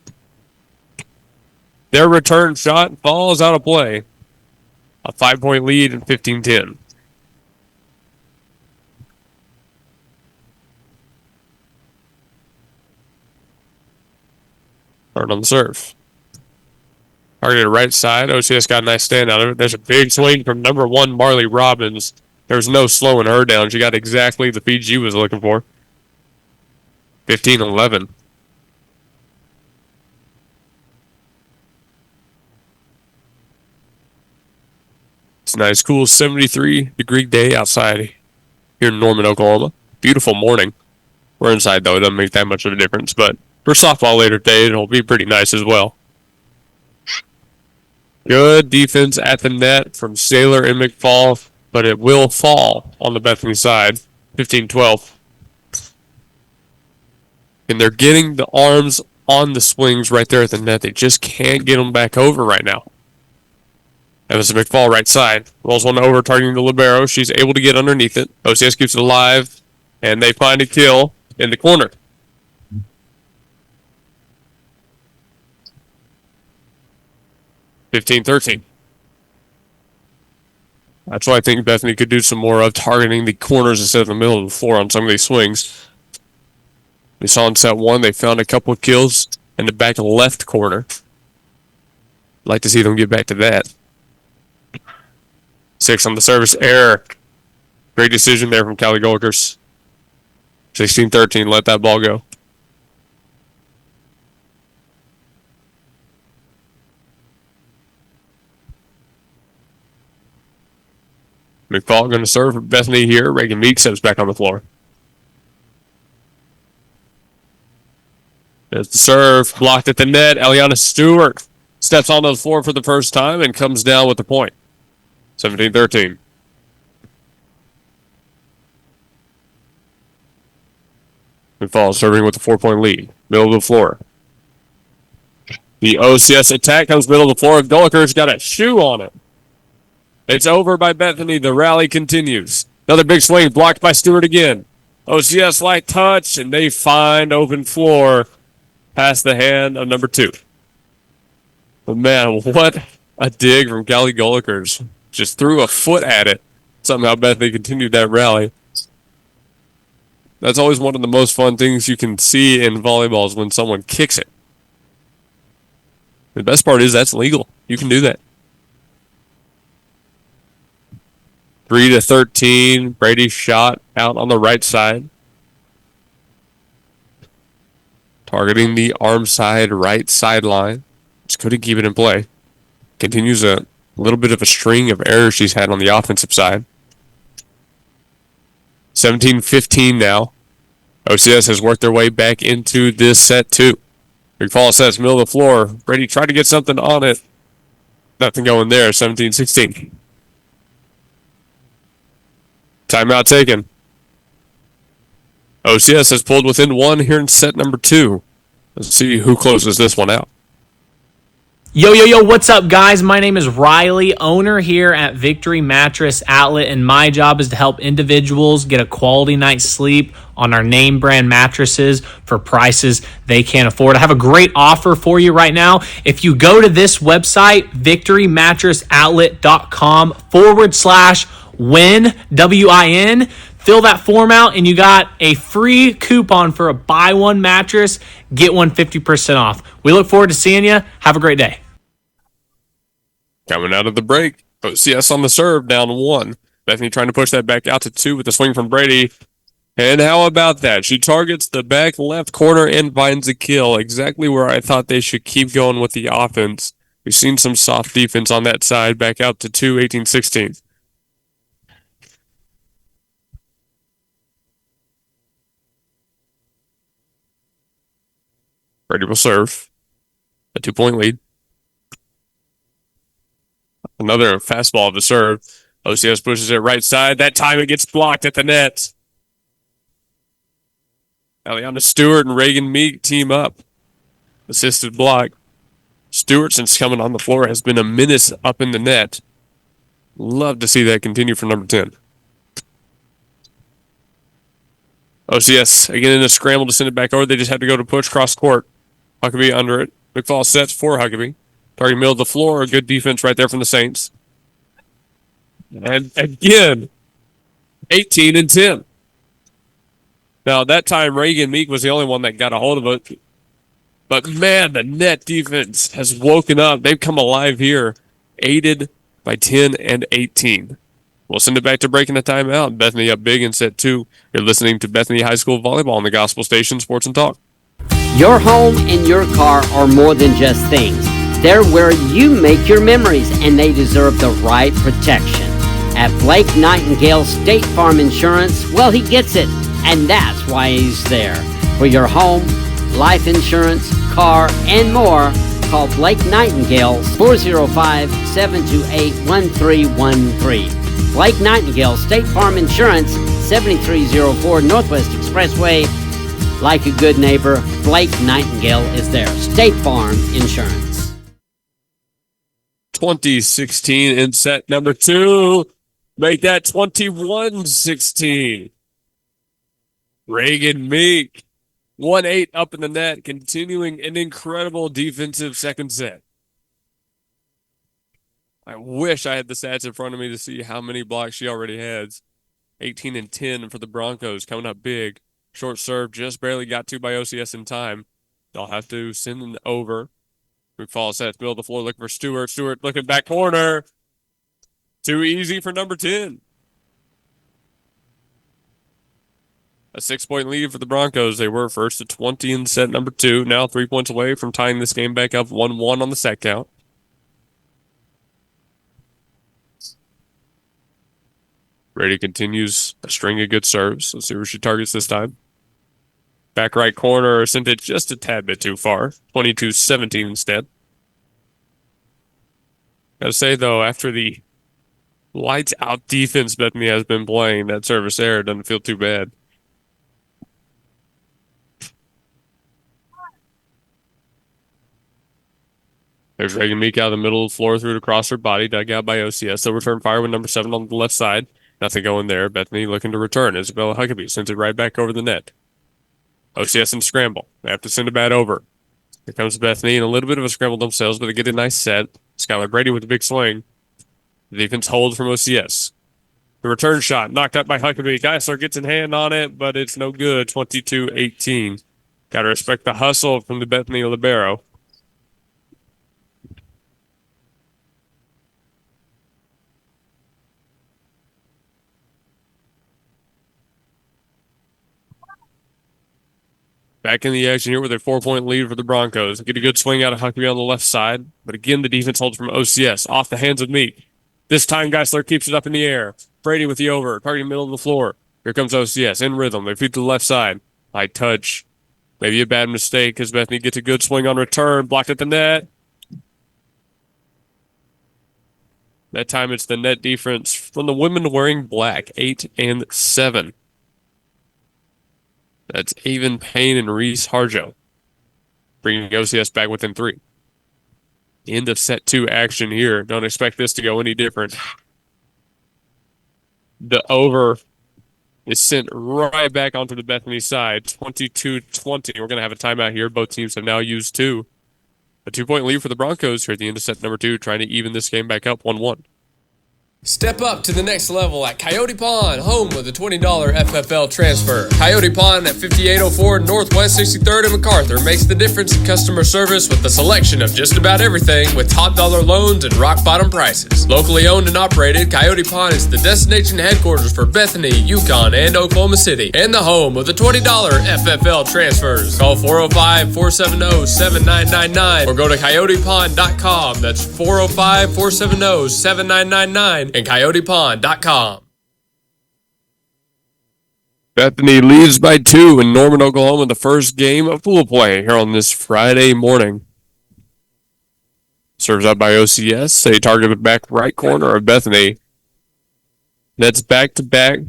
Speaker 1: Their return shot falls out of play. A 5-point lead in 15-10. Hard on the serve. Targeted right side. OCS got a nice stand out of it. There's a big swing from number 1, Marley Robbins. There's no slowing her down. She got exactly the feed she was looking for. 15-11. It's a nice, cool 73-degree day outside here in Norman, Oklahoma. Beautiful morning. We're inside, though. It doesn't make that much of a difference, but for softball later today, it'll be pretty nice as well. Good defense at the net from Sailor and McFall, but it will fall on the Bethany side. 15-12. And they're getting the arms on the swings right there at the net. They just can't get them back over right now. Evans and McFall right side. Rolls one over, targeting the libero. She's able to get underneath it. OCS keeps it alive, and they find a kill in the corner. 15-13. That's why I think Bethany could do some more of, targeting the corners instead of the middle of the floor on some of these swings. We saw in set one, they found a couple of kills in the back left corner. Like to see them get back to that. 6 on the service error. Great decision there from Cali Golkers. 16-13, let that ball go. McFall going to serve for Bethany here. Reagan Meek steps back on the floor. There's the serve, blocked at the net. Eliana Stewart steps onto the floor for the first time and comes down with the point. 17-13. McFall serving with a 4-point lead. Middle of the floor. The OCS attack comes middle of the floor. Gulliker's got a shoe on it. It's over by Bethany. The rally continues. Another big swing blocked by Stewart again. OCS light touch, and they find open floor past the hand of number 2. But man, what a dig from Cali Gullikers. Just threw a foot at it. Somehow Bethany continued that rally. That's always one of the most fun things you can see in volleyball is when someone kicks it. The best part is that's legal. You can do that. 3-13. Brady shot out on the right side. Targeting the arm side, right sideline. Just couldn't keep it in play. Continues a little bit of a string of errors she's had on the offensive side. 17-15 now. OCS has worked their way back into this set 2. McFall sets middle of the floor. Brady tried to get something on it. Nothing going there. 17-16. Timeout taken. OCS has pulled within 1 here in set number 2. Let's see who closes this one out.
Speaker 6: Yo, what's up, guys? My name is Riley, owner here at Victory Mattress Outlet, and my job is to help individuals get a quality night's sleep on our name brand mattresses for prices they can't afford. I have a great offer for you right now. If you go to this website, victorymattressoutlet.com/win, WIN, fill that form out, and you got a free coupon for a buy one mattress, get one 50% off. We look forward to seeing you. Have a great day.
Speaker 1: Coming out of the break, OCS on the serve, down 1. Bethany trying to push that back out to 2 with the swing from Brady. And how about that? She targets the back left corner and finds a kill, exactly where I thought they should keep going with the offense. We've seen some soft defense on that side, back out to 2, 18-16. Brady will serve. A 2-point lead. Another fastball to serve. OCS pushes it right side. That time it gets blocked at the net. Eliana Stewart and Reagan Meek team up. Assisted block. Stewart, since coming on the floor, has been a menace up in the net. Love to see that continue for number 10. OCS again in a scramble to send it back over. They just had to go to push cross court. Huckabee under it. McFall sets for Huckabee. Target middle of the floor. Good defense right there from the Saints. And again, 18-10. Now, that time, Reagan Meek was the only one that got a hold of it. But, man, the net defense has woken up. They've come alive here, aided by 10 and 18. We'll send it back to breaking the timeout. Bethany up big in set 2. You're listening to Bethany High School Volleyball on the Gospel Station, Sports and Talk.
Speaker 7: Your home and your car are more than just things. They're where you make your memories, and they deserve the right protection. At Blake Nightingale State Farm Insurance, well, he gets it, and that's why he's there. For your home, life insurance, car, and more, call Blake Nightingale 405-728-1313. Blake Nightingale State Farm Insurance, 7304 Northwest Expressway. Like a good neighbor, Blake Nightingale is there. State Farm Insurance.
Speaker 1: 20-16 in set number 2. Make that 21-16. Reagan Meek, 1-8 up in the net, continuing an incredible defensive second set. I wish I had the stats in front of me to see how many blocks she already has. 18 and 10 for the Broncos, coming up big. Short serve, just barely got to by OCS in time. They'll have to send it over. McFall sets, middle of the floor, looking for Stewart. Stewart looking back corner. Too easy for number 10. A 6-point lead for the Broncos. They were first to 20 in set number 2. Now 3 points away from tying this game back up 1-1 on the set count. Brady continues a string of good serves. Let's see where she targets this time. Back right corner, sent it just a tad bit too far. 22-17 instead. Gotta say, though, after the lights out defense Bethany has been playing, that service error doesn't feel too bad. There's Reagan Meek out of the middle of the floor, through to cross her body, dug out by OCS. They'll return fire with number 7 on the left side. Nothing going there. Bethany looking to return. Isabella Huckabee sends it right back over the net. OCS in scramble. They have to send it back over. Here comes Bethany in a little bit of a scramble themselves, but they get a nice set. Skylar Brady with a big swing. The defense holds from OCS. The return shot knocked out by Huckabee. Geisler gets in hand on it, but it's no good. 22-18. Gotta respect the hustle from the Bethany libero. Back in the action here with a 4-point lead for the Broncos. Get a good swing out of Huckabee on the left side. But again, the defense holds from OCS. Off the hands of Meek. This time, Geisler keeps it up in the air. Brady with the over. Targeting middle of the floor. Here comes OCS in rhythm. They feed to the left side. High touch. Maybe a bad mistake as Bethany gets a good swing on return. Blocked at the net. That time it's the net defense from the women wearing black. 8 and 7. That's Avon Payne and Reese Harjo, bringing OCS back within 3. End of set 2 action here. Don't expect this to go any different. The over is sent right back onto the Bethany side. 22-20. We're going to have a timeout here. Both teams have now used 2. A 2-point lead for the Broncos here at the end of set number 2, trying to even this game back up 1-1.
Speaker 8: Step up to the next level at Coyote Pond, home with a $20 FFL transfer. Coyote Pond at 5804 Northwest 63rd and MacArthur makes the difference in customer service with a selection of just about everything with top dollar loans and rock bottom prices. Locally owned and operated, Coyote Pond is the destination headquarters for Bethany, Yukon, and Oklahoma City, and the home of the $20 FFL transfers. Call 405-470-7999 or go to coyotepond.com. That's 405-470-7999. and coyotepond.com.
Speaker 1: Bethany leads by 2 in Norman, Oklahoma, the first game of pool play here on this Friday morning. Serves out by OCS. A targeted back right corner of Bethany. That's back-to-back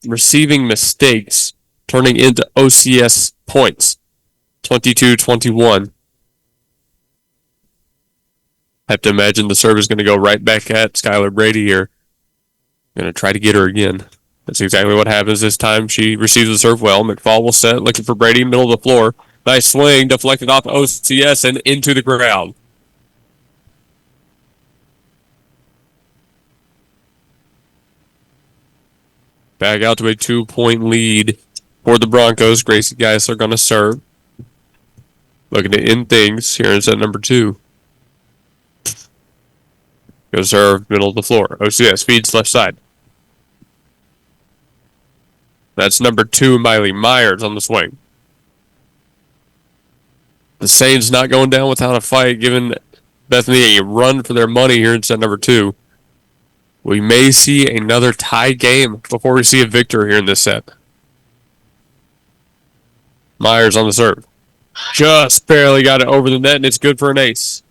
Speaker 1: receiving mistakes, turning into OCS points. 22-21. Have to imagine the serve is going to go right back at Skylar Brady here. Going to try to get her again. That's exactly what happens this time. She receives the serve well. McFall will set, looking for Brady, middle of the floor. Nice swing, deflected off OCS and into the ground. Back out to a 2-point lead for the Broncos. Gracie Geisler going to serve. Looking to end things here in set number 2. Goes serve, middle of the floor. OCS feeds left side. That's number 2, Miley Myers on the swing. The Saints not going down without a fight, giving Bethany a run for their money here in set number 2. We may see another tie game before we see a victor here in this set. Myers on the serve. Just barely got it over the net, and it's good for an ace.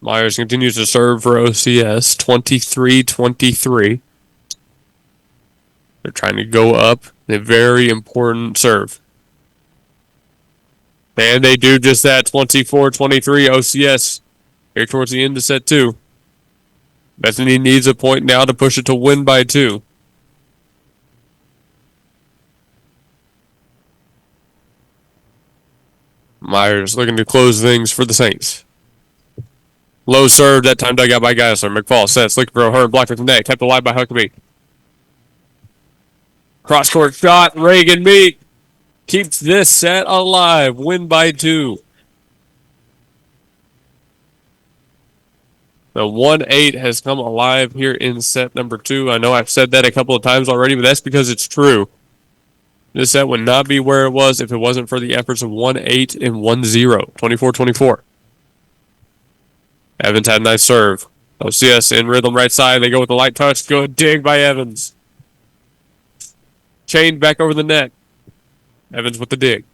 Speaker 1: Myers continues to serve for OCS, 23-23. They're trying to go up a very important serve. And they do just that, 24-23 OCS here towards the end of set 2. Bethany needs a point now to push it to win by 2. Myers looking to close things for the Saints. Low serve, that time dug out by Geisler. McFall sets, looking for O'Hearn, blocked with the net, kept alive by Huckabee. Cross-court shot, Reagan Meek keeps this set alive, win by 2. The 1-8 has come alive here in set number 2. I know I've said that a couple of times already, but that's because it's true. This set would not be where it was if it wasn't for the efforts of 1-8 and 1-0, 24-24. Evans had a nice serve. OCS in rhythm right side. They go with the light touch. Good dig by Evans. Chained back over the net. Evans with the dig.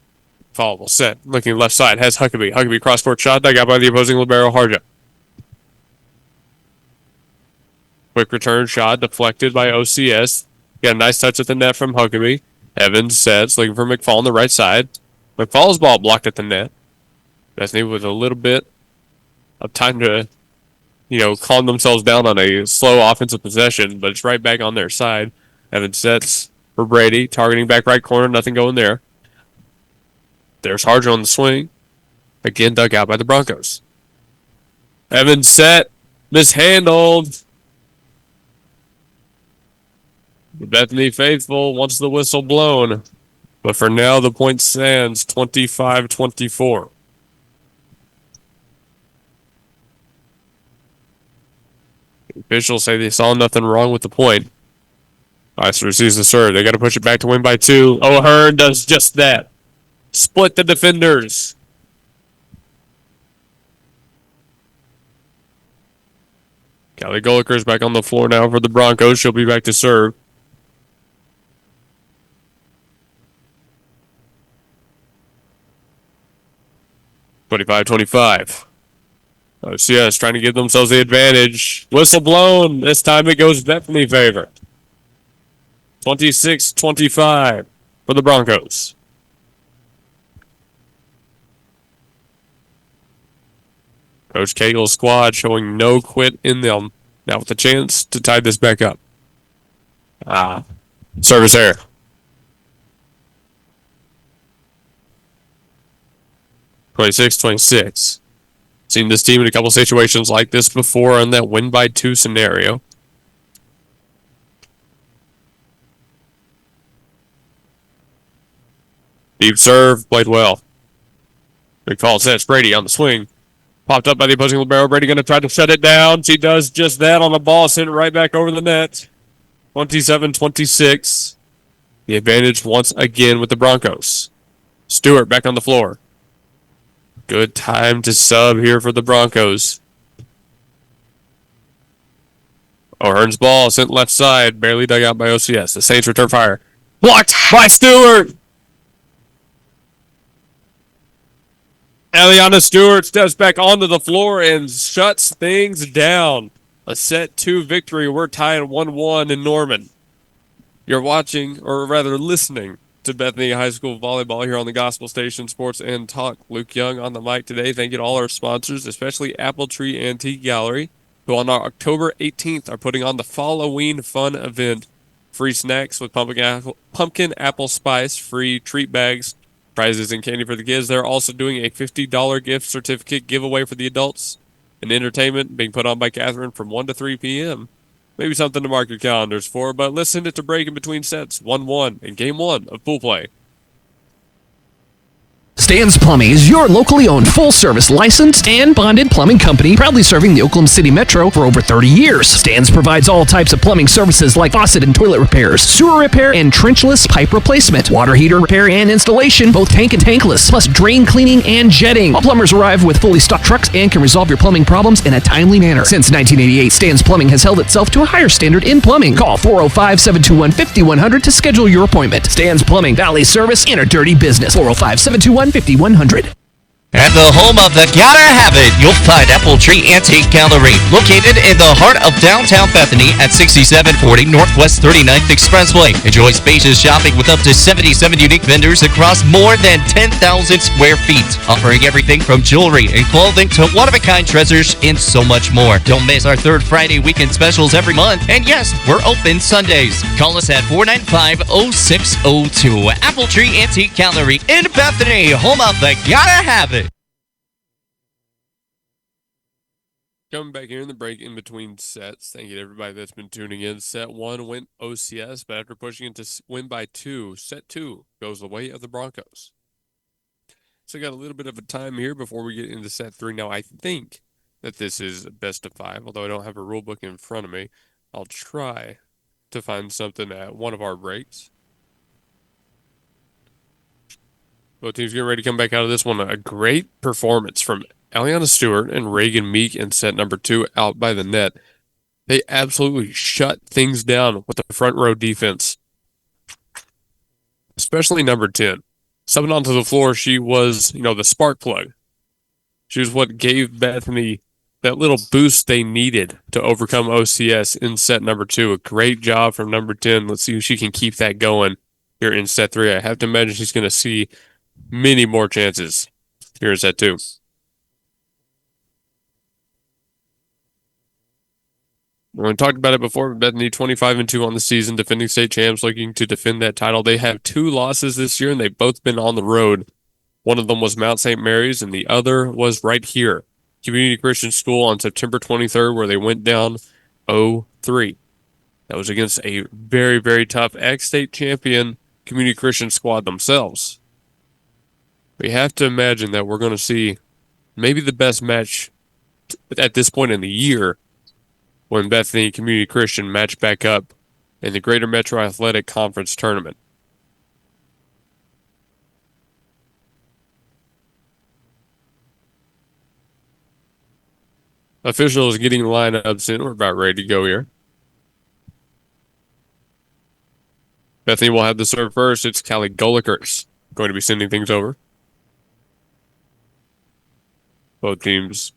Speaker 1: Followable set. Looking left side. Has Huckabee. Huckabee cross-court shot. Dug out by the opposing libero, Harja. Quick return shot. Deflected by OCS. Got a nice touch at the net from Huckabee. Evans sets. Looking for McFall on the right side. McFall's ball blocked at the net. Bethany with a little bit of time to, calm themselves down on a slow offensive possession, but it's right back on their side. Evans sets for Brady, targeting back right corner, nothing going there. There's Harja on the swing. Again, dug out by the Broncos. Evans set, mishandled. The Bethany faithful wants the whistle blown, but for now the point stands 25-24. Officials say they saw nothing wrong with the point. Ice receives the serve. They got to push it back to win by 2. O'Hearn does just that. Split the defenders. Callie Goliker's back on the floor now for the Broncos. She'll be back to serve. (25-25). OCS trying to give themselves the advantage. Whistle blown. This time it goes Bethany favor. 26-25 for the Broncos. Coach Cagle's squad showing no quit in them. Now with a chance to tie this back up. Service error. (26-26). Seen this team in a couple situations like this before in that win by 2 scenario. Deep serve, played well. McFall sets Brady on the swing. Popped up by the opposing libero. Brady going to try to shut it down. She does just that on the ball. Sent it right back over the net. 27-26. The advantage once again with the Broncos. Stewart back on the floor. Good time to sub here for the Broncos. O'Hearn's ball sent left side. Barely dug out by OCS. The Saints return fire. Blocked by Stewart. Eliana Stewart steps back onto the floor and shuts things down. A set 2 victory. We're tied 1-1 in Norman. You're watching, or rather listening, to Bethany High School Volleyball here on the Gospel Station Sports and Talk. Luke Young on the mic today. Thank you to all our sponsors, especially Apple Tree Antique Gallery, who on October 18th are putting on the Halloween fun event. Free snacks with pumpkin apple spice, free treat bags, prizes and candy for the kids. They're also doing a $50 gift certificate giveaway for the adults, and entertainment being put on by Catherine from 1 to 3 p.m. Maybe something to mark your calendars for, but let's send it to break in between sets. 1-1 in game 1 of pool play.
Speaker 9: Stan's Plumbing is your locally owned, full-service, licensed, and bonded plumbing company, proudly serving the Oklahoma City Metro for over 30 years. Stan's provides all types of plumbing services like faucet and toilet repairs, sewer repair, and trenchless pipe replacement, water heater repair and installation, both tank and tankless, plus drain cleaning and jetting. All plumbers arrive with fully stocked trucks and can resolve your plumbing problems in a timely manner. Since 1988, Stan's Plumbing has held itself to a higher standard in plumbing. Call 405-721-5100 to schedule your appointment. Stan's Plumbing, Valley Service, in a dirty business. 405-721-5100.
Speaker 10: At the home of the Gotta Have It, you'll find Apple Tree Antique Gallery, located in the heart of downtown Bethany at 6740 Northwest 39th Expressway. Enjoy spacious shopping with up to 77 unique vendors across more than 10,000 square feet, offering everything from jewelry and clothing to one-of-a-kind treasures and so much more. Don't miss our third Friday weekend specials every month. And yes, we're open Sundays. Call us at 495-0602. Apple Tree Antique Gallery in Bethany, home of the Gotta Have It.
Speaker 1: Coming back here in the break in between sets. Thank you to everybody that's been tuning in. Set 1 went OCS, but after pushing it to win by 2, set 2 goes the way of the Broncos. So got a little bit of a time here before we get into set 3. Now, I think that this is best of 5, although I don't have a rule book in front of me. I'll try to find something at one of our breaks. Both teams getting ready to come back out of this one. A great performance from Aliana Stewart and Reagan Meek in set number 2 out by the net. They absolutely shut things down with the front row defense, especially number 10. Subbing onto the floor, she was, the spark plug. She was what gave Bethany that little boost they needed to overcome OCS in set number 2. A great job from number 10. Let's see if she can keep that going here in set 3. I have to imagine she's going to see many more chances here in set 2. We talked about it before. Bethany 25-2 on the season, defending state champs, looking to defend that title. They have 2 losses this year, and they've both been on the road. One of them was Mount St. Mary's, and the other was right here, Community Christian School, on September 23rd, where they went down 0-3. That was against a very, very tough ex-state champion Community Christian squad themselves. We have to imagine that we're going to see maybe the best match at this point in the year when Bethany and Community Christian match back up in the Greater Metro Athletic Conference Tournament. Officials getting lineups in. We're about ready to go here. Bethany will have the serve first. It's Callie Golikers going to be sending things over. Both teams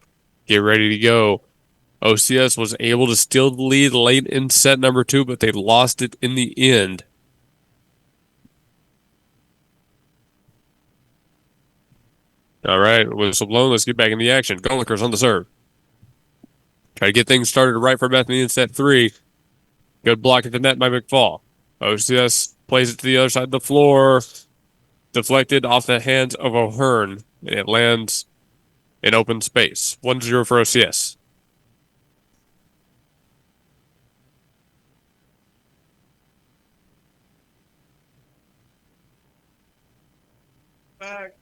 Speaker 1: get ready to go. OCS was able to steal the lead late in set number 2, but they lost it in the end. All right, whistle blown. Let's get back in the action. Golikers on the serve. Try to get things started right for Bethany in set 3. Good block at the net by McFall. OCS plays it to the other side of the floor. Deflected off the hands of O'Hearn, and it lands in open space. 1-0 for OCS. Back.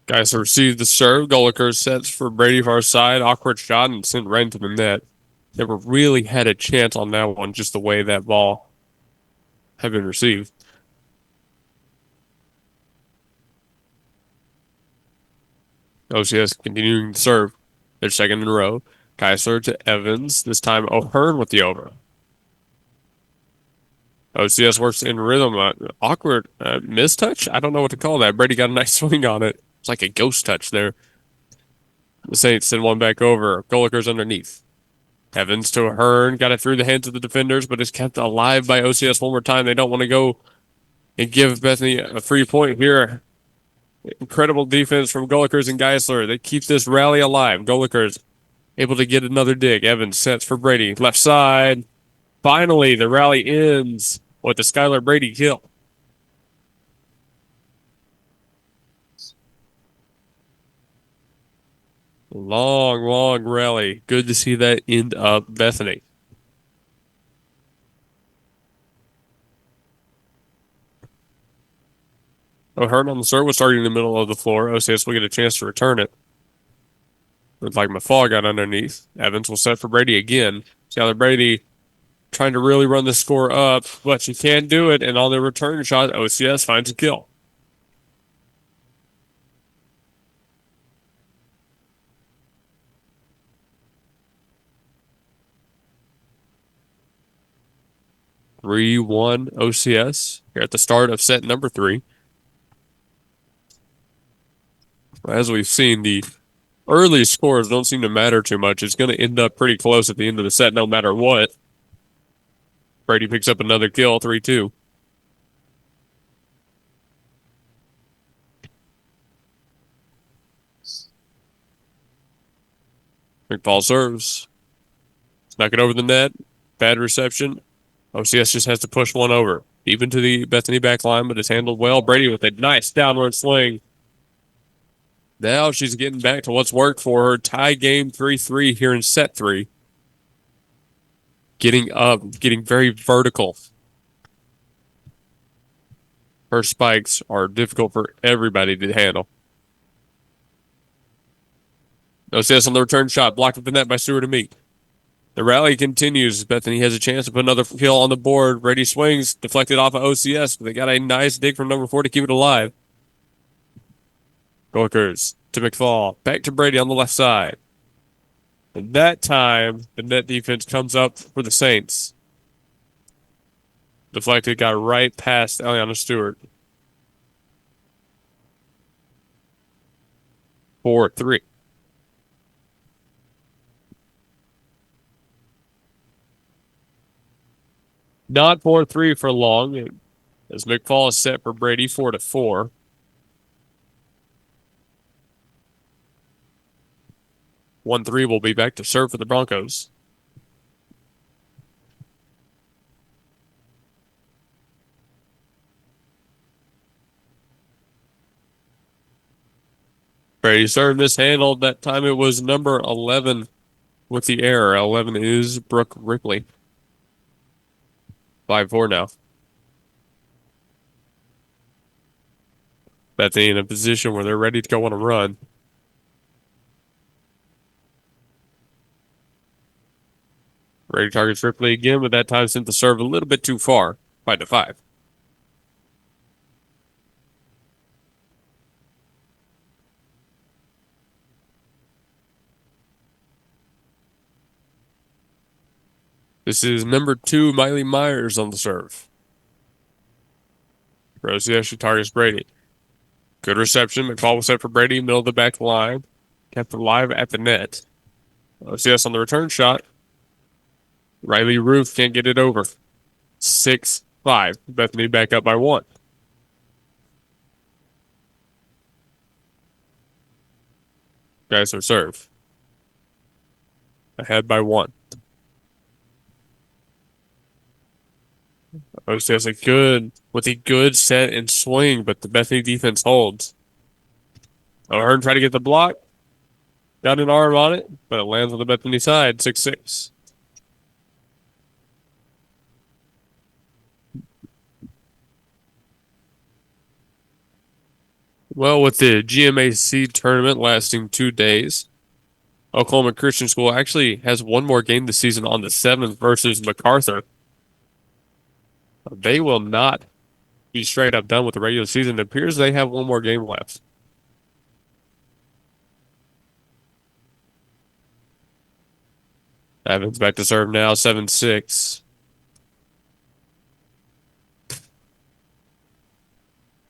Speaker 1: Guys received the serve. Golikers sets for Brady far side. Awkward shot and sent right into the net. Never really had a chance on that one, just the way that ball had been received. OCS continuing to serve. Their second in a row. Keisler to Evans. This time O'Hearn with the over. OCS works in rhythm. Awkward mistouch? I don't know what to call that. Brady got a nice swing on it. It's like a ghost touch there. The Saints send one back over. Golikers underneath. Evans to O'Hearn. Got it through the hands of the defenders, but is kept alive by OCS one more time. They don't want to go and give Bethany a free point here. Incredible defense from Golikers and Geisler. They keep this rally alive. Golikers able to get another dig. Evans sets for Brady. Left side. Finally, the rally ends with the Skylar Brady kill. Long, long rally. Good to see that end up Bethany. O'Hearn on the serve was starting in the middle of the floor. OCS will get a chance to return it. Looks like Mafal got underneath. Evans will set for Brady again. Skylar Brady trying to really run the score up, but she can't do it. And on the return shot, OCS finds a kill. 3-1 OCS here at the start of set number 3. As we've seen, the early scores don't seem to matter too much. It's going to end up pretty close at the end of the set no matter what. Brady picks up another kill, 3-2. McFall serves. Knock it over the net. Bad reception. OCS just has to push one over. Deep into the Bethany back line, but it's handled well. Brady with a nice downward swing. Now she's getting back to what's worked for her. Tie game 3-3 here in set 3. Getting up, getting very vertical. Her spikes are difficult for everybody to handle. OCS on the return shot, blocked at the net by Stewart and Meek. The rally continues. Bethany has a chance to put another kill on the board. Brady swings, deflected off of OCS, but they got a nice dig from number 4 to keep it alive. Gorkers to McFall, back to Brady on the left side. And that time, the net defense comes up for the Saints. Deflected, got right past Eliana Stewart. 4-3. Not 4-3 for long, as McFall is set for Brady 4-4. One 3 will be back to serve for the Broncos. Brady served mishandled. That time it was number 11 with the error. 11 is Brooke Ripley. 5-4 now. Bethany in a position where they're ready to go on a run. Brady targets Ripley again, but that time sent the serve a little bit too far. 5-5. This is number 2, Miley Myers on the serve. Rosie actually targets Brady. Good reception. McFall was set for Brady, middle of the back line. Kept alive at the net. OCS on the return shot. Riley Roof can't get it over. 6-5. Bethany back up by 1. Guys are serve. Ahead by 1. OCS with a good set and swing, but the Bethany defense holds. O'Hearn tried to get the block. Got an arm on it, but it lands on the Bethany side, 6-6. Well, with the GMAC tournament lasting 2 days, Oklahoma Christian School actually has one more game this season on the 7th versus MacArthur. They will not be straight up done with the regular season. It appears they have one more game left. Evans back to serve now, 7-6.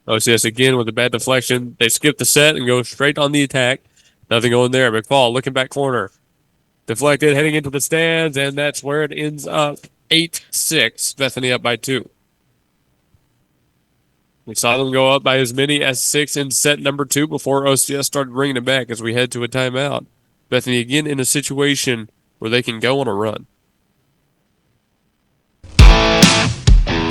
Speaker 1: OCS again with a bad deflection. They skip the set and go straight on the attack. Nothing going there. McFall looking back corner. Deflected, heading into the stands, and that's where it ends up. 8-6. Bethany up by 2. We saw them go up by as many as 6 in set number 2 before OCS started bringing it back as we head to a timeout. Bethany again in a situation where they can go on a run.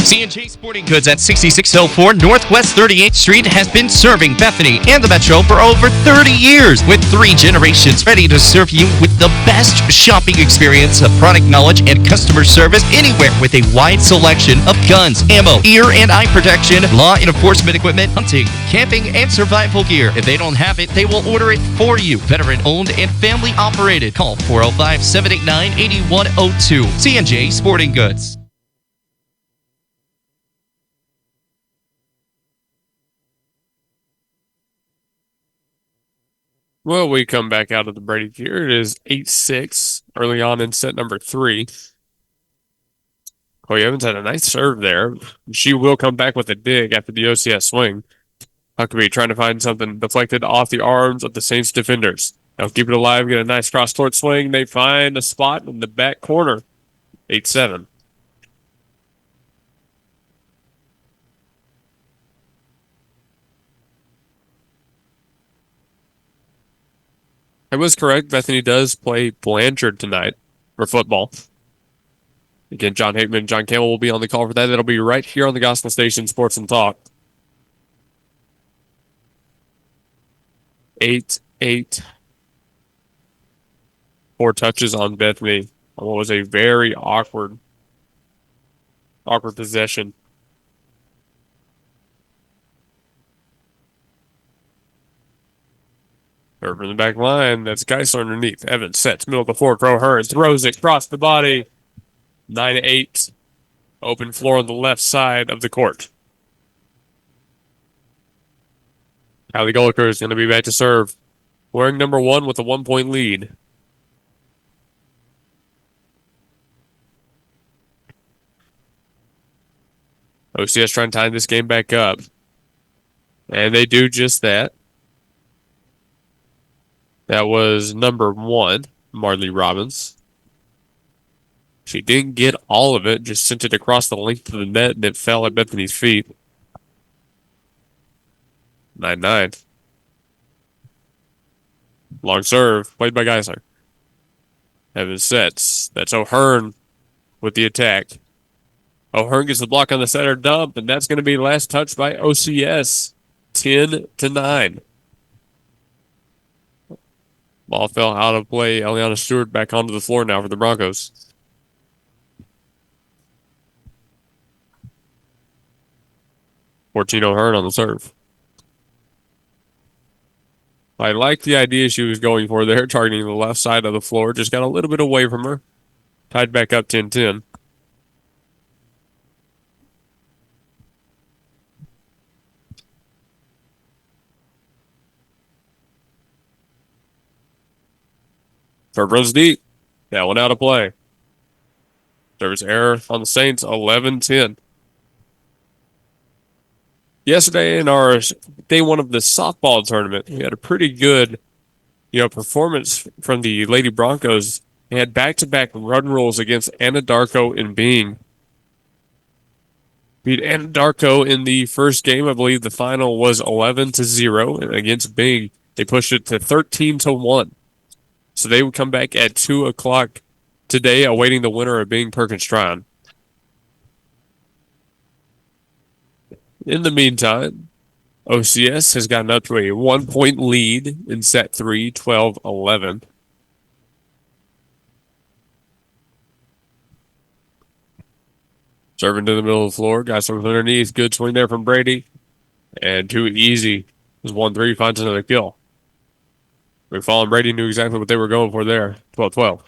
Speaker 10: C&J Sporting Goods at 6604 Northwest 38th Street has been serving Bethany and the Metro for over 30 years, with 3 generations ready to serve you with the best shopping experience of product knowledge and customer service anywhere, with a wide selection of guns, ammo, ear and eye protection, law and enforcement equipment, hunting, camping, and survival gear. If they don't have it, they will order it for you. Veteran owned and family operated. Call 405-789-8102. C&J Sporting Goods.
Speaker 1: Well, we come back out of the Brady here. It is 8-6 early on in set number 3. Chloe Evans had a nice serve there. She will come back with a dig after the OCS swing. Huckabee trying to find something deflected off the arms of the Saints defenders. They'll keep it alive, get a nice cross-court swing. They find a spot in the back corner. 8-7. I was correct. Bethany does play Blanchard tonight for football. Again, John Hickman, John Campbell will be on the call for that. That'll be right here on the Gospel Station Sports and Talk. 8-8. 4 touches on Bethany on what was a very awkward possession. Over in the back line, that's Geisler underneath. Evans sets, middle of the floor, throw her, throws it across the body. 9-8. Open floor on the left side of the court. Kylie Gulliker is going to be back to serve. Wearing number 1 with a 1-point lead. OCS trying to tie this game back up. And they do just that. That was number 1, Marley Robbins. She didn't get all of it, just sent it across the length of the net, and it fell at Bethany's feet. 9-9. Long serve, played by Geisler. Evans sets. That's O'Hearn with the attack. O'Hearn gets the block on the center dump, and that's going to be last touch by OCS. 10-9. Ball fell out of play. Eliana Stewart back onto the floor now for the Broncos. O'Hearn on the serve. I like the idea she was going for there, targeting the left side of the floor. Just got a little bit away from her. Tied back up 10-10. Serve runs deep. That one out of play. Service error on the Saints, 11-10. Yesterday in our day 1 of the softball tournament, we had a pretty good, performance from the Lady Broncos. They had back-to-back run rules against Anadarko and Bing. Beat Anadarko in the first game. I believe the final was 11-0, and against Bing, they pushed it to 13-1. So they would come back at 2 o'clock today, awaiting the winner of Bing Perkins Tryon. In the meantime, OCS has gotten up to a 1-point lead in set 3, 12-11. Serving to the middle of the floor. Got some underneath. Good swing there from Brady. And too easy. It was 1-3. Finds another kill. McFall and Brady knew exactly what they were going for there. 12-12.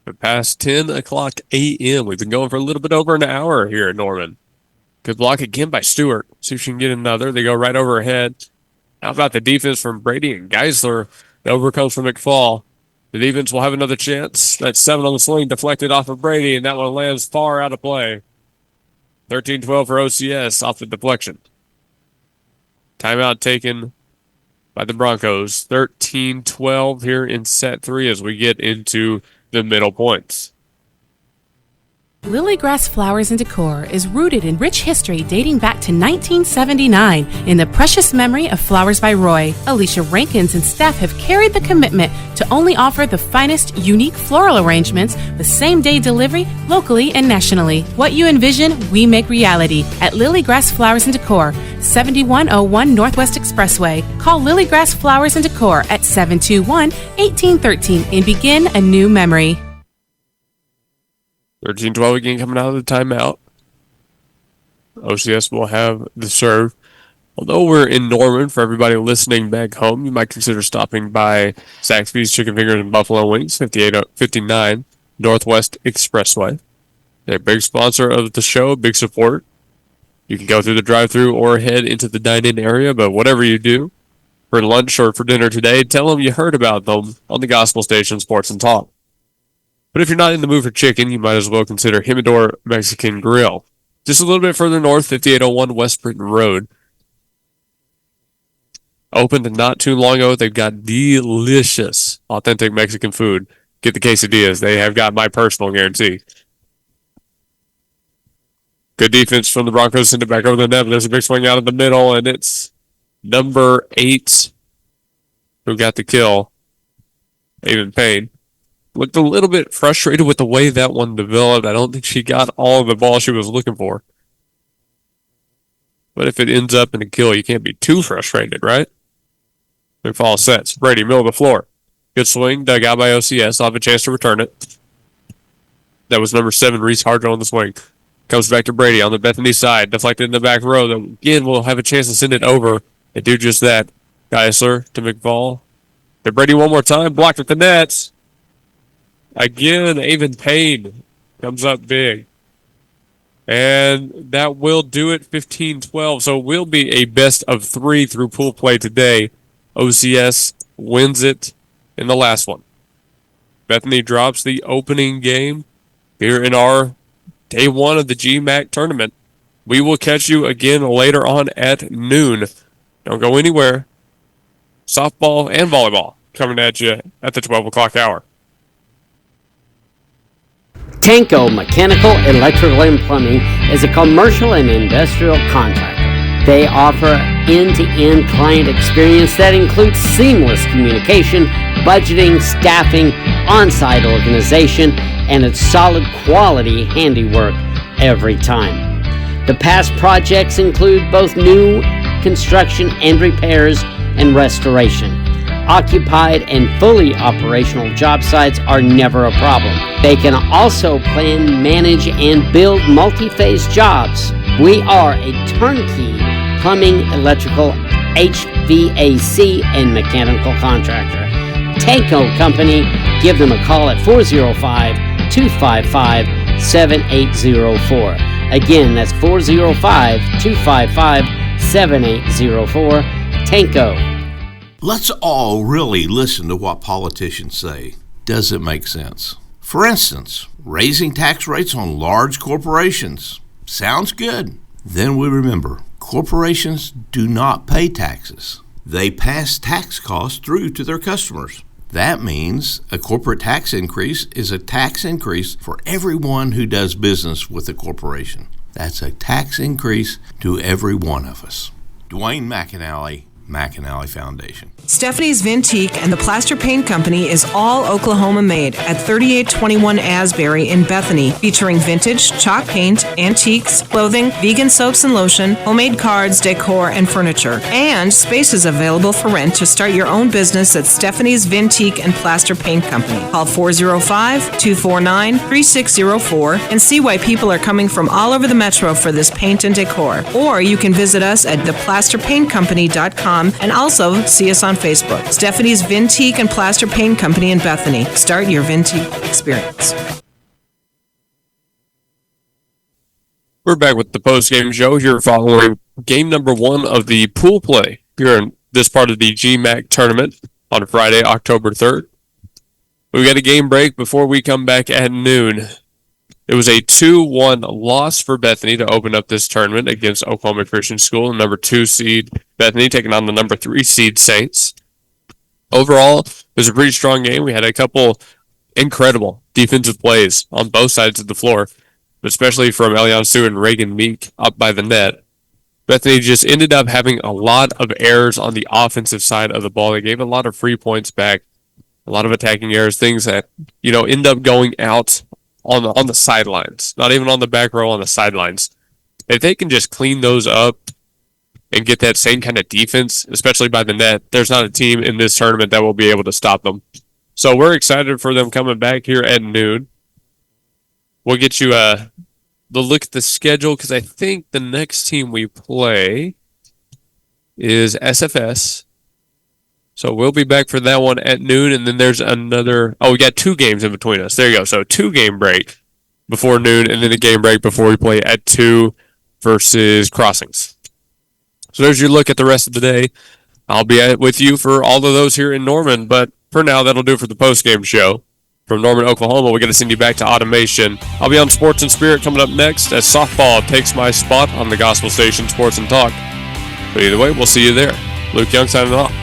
Speaker 1: But past 10 o'clock a.m. We've been going for a little bit over an hour here at Norman. Good block again by Stewart. See if she can get another. They go right over her head. How about the defense from Brady and Geisler? The overcomes from McFall. The defense will have another chance. That's 7 on the swing, deflected off of Brady, and that one lands far out of play. 13-12 for OCS off the deflection. Timeout taken by the Broncos. 13-12 here in set 3 as we get into the middle points.
Speaker 11: Lilygrass Flowers and Decor is rooted in rich history dating back to 1979 in the precious memory of Flowers by Roy. Alicia Rankins and staff have carried the commitment to only offer the finest, unique floral arrangements with same-day delivery locally and nationally. What you envision, we make reality at Lilygrass Flowers and Decor, 7101 Northwest Expressway. Call Lilygrass Flowers and Decor at 721-1813 and begin a new memory.
Speaker 1: 13-12 again coming out of the timeout. OCS will have the serve. Although we're in Norman, for everybody listening back home, you might consider stopping by Zaxby's Chicken Fingers and Buffalo Wings, 5859 Northwest Expressway. They're a big sponsor of the show, big support. You can go through the drive-thru or head into the dine-in area, but whatever you do, for lunch or for dinner today, tell them you heard about them on the Gospel Station Sports and Talk. But if you're not in the mood for chicken, you might as well consider Jimador Mexican Grill. Just a little bit further north, 5801 West Britton Road. Opened not too long ago. They've got delicious, authentic Mexican food. Get the quesadillas. They have got my personal guarantee. Good defense from the Broncos. Send it back over the net. There's a big swing out of the middle, and it's number 8 who got the kill. Aiden Payne. Looked a little bit frustrated with the way that one developed. I don't think she got all of the ball she was looking for. But if it ends up in a kill, you can't be too frustrated, right? McFall sets. Brady, middle of the floor. Good swing. Dug out by OCS. I'll have a chance to return it. That was number 7, Reese Hardro on the swing. Comes back to Brady on the Bethany side. Deflected in the back row. Again, we'll have a chance to send it over and do just that. Geisler to McFall. To Brady one more time. Blocked at the net. Again, Avon Payne comes up big. And that will do it, 15-12. So it will be a best of 3 through pool play today. OCS wins it in the last one. Bethany drops the opening game here in our day 1 of the GMAC tournament. We will catch you again later on at noon. Don't go anywhere. Softball and volleyball coming at you at the 12 o'clock hour.
Speaker 7: Tanko Mechanical, Electrical, and Plumbing is a commercial and industrial contractor. They offer end-to-end client experience that includes seamless communication, budgeting, staffing, on-site organization, and it's solid quality handiwork every time. The past projects include both new construction and repairs and restoration. Occupied and fully operational job sites are never a problem. They can also plan, manage, and build multi-phase jobs. We are a turnkey plumbing, electrical, HVAC, and mechanical contractor. Tanko Company, give them a call at 405-255-7804. Again, that's 405-255-7804. Tanko.
Speaker 12: Let's all really listen to what politicians say. Does it make sense? For instance, raising tax rates on large corporations. Sounds good. Then we remember, corporations do not pay taxes. They pass tax costs through to their customers. That means a corporate tax increase is a tax increase for everyone who does business with a corporation. That's a tax increase to every one of us. Dwayne McAnally Foundation.
Speaker 13: Stephanie's Vintique and the Plaster Paint Company is all Oklahoma made at 3821 Asbury in Bethany, featuring vintage, chalk paint, antiques, clothing, vegan soaps and lotion, homemade cards, decor, and furniture. And space is available for rent to start your own business at Stephanie's Vintique and Plaster Paint Company. Call 405-249-3604 and see why people are coming from all over the metro for this paint and decor. Or you can visit us at theplasterpaintcompany.com and also see us on Facebook. Stephanie's Vintique and Plaster Paint Company in Bethany. Start your Vintique experience.
Speaker 1: We're back with the post-game show here following game number 1 of the pool play here in this part of the GMAC tournament on Friday, October 3rd. We got a game break before we come back at noon. It was a 2-1 loss for Bethany to open up this tournament against Oklahoma Christian School, number 2 seed Bethany taking on the number 3 seed Saints. Overall, it was a pretty strong game. We had a couple incredible defensive plays on both sides of the floor, especially from Elion Sue and Reagan Meek up by the net. Bethany just ended up having a lot of errors on the offensive side of the ball. They gave a lot of free points back, a lot of attacking errors, things that, end up going out on the sidelines, not even on the back row, on the sidelines. If they can just clean those up and get that same kind of defense, especially by the net, there's not a team in this tournament that will be able to stop them. So we're excited for them coming back here at noon. We'll get you the look at the schedule because I think the next team we play is SFS. So we'll be back for that one at noon, and then there's another... we got 2 games in between us. There you go. So 2-game break before noon, and then a game break before we play at 2 versus Crossings. So there's your look at the rest of the day. I'll be with you for all of those here in Norman, but for now, that'll do for the postgame show. From Norman, Oklahoma, we're going to send you back to Automation. I'll be on Sports and Spirit coming up next as softball takes my spot on the Gospel Station Sports and Talk. But either way, we'll see you there. Luke Young signing off.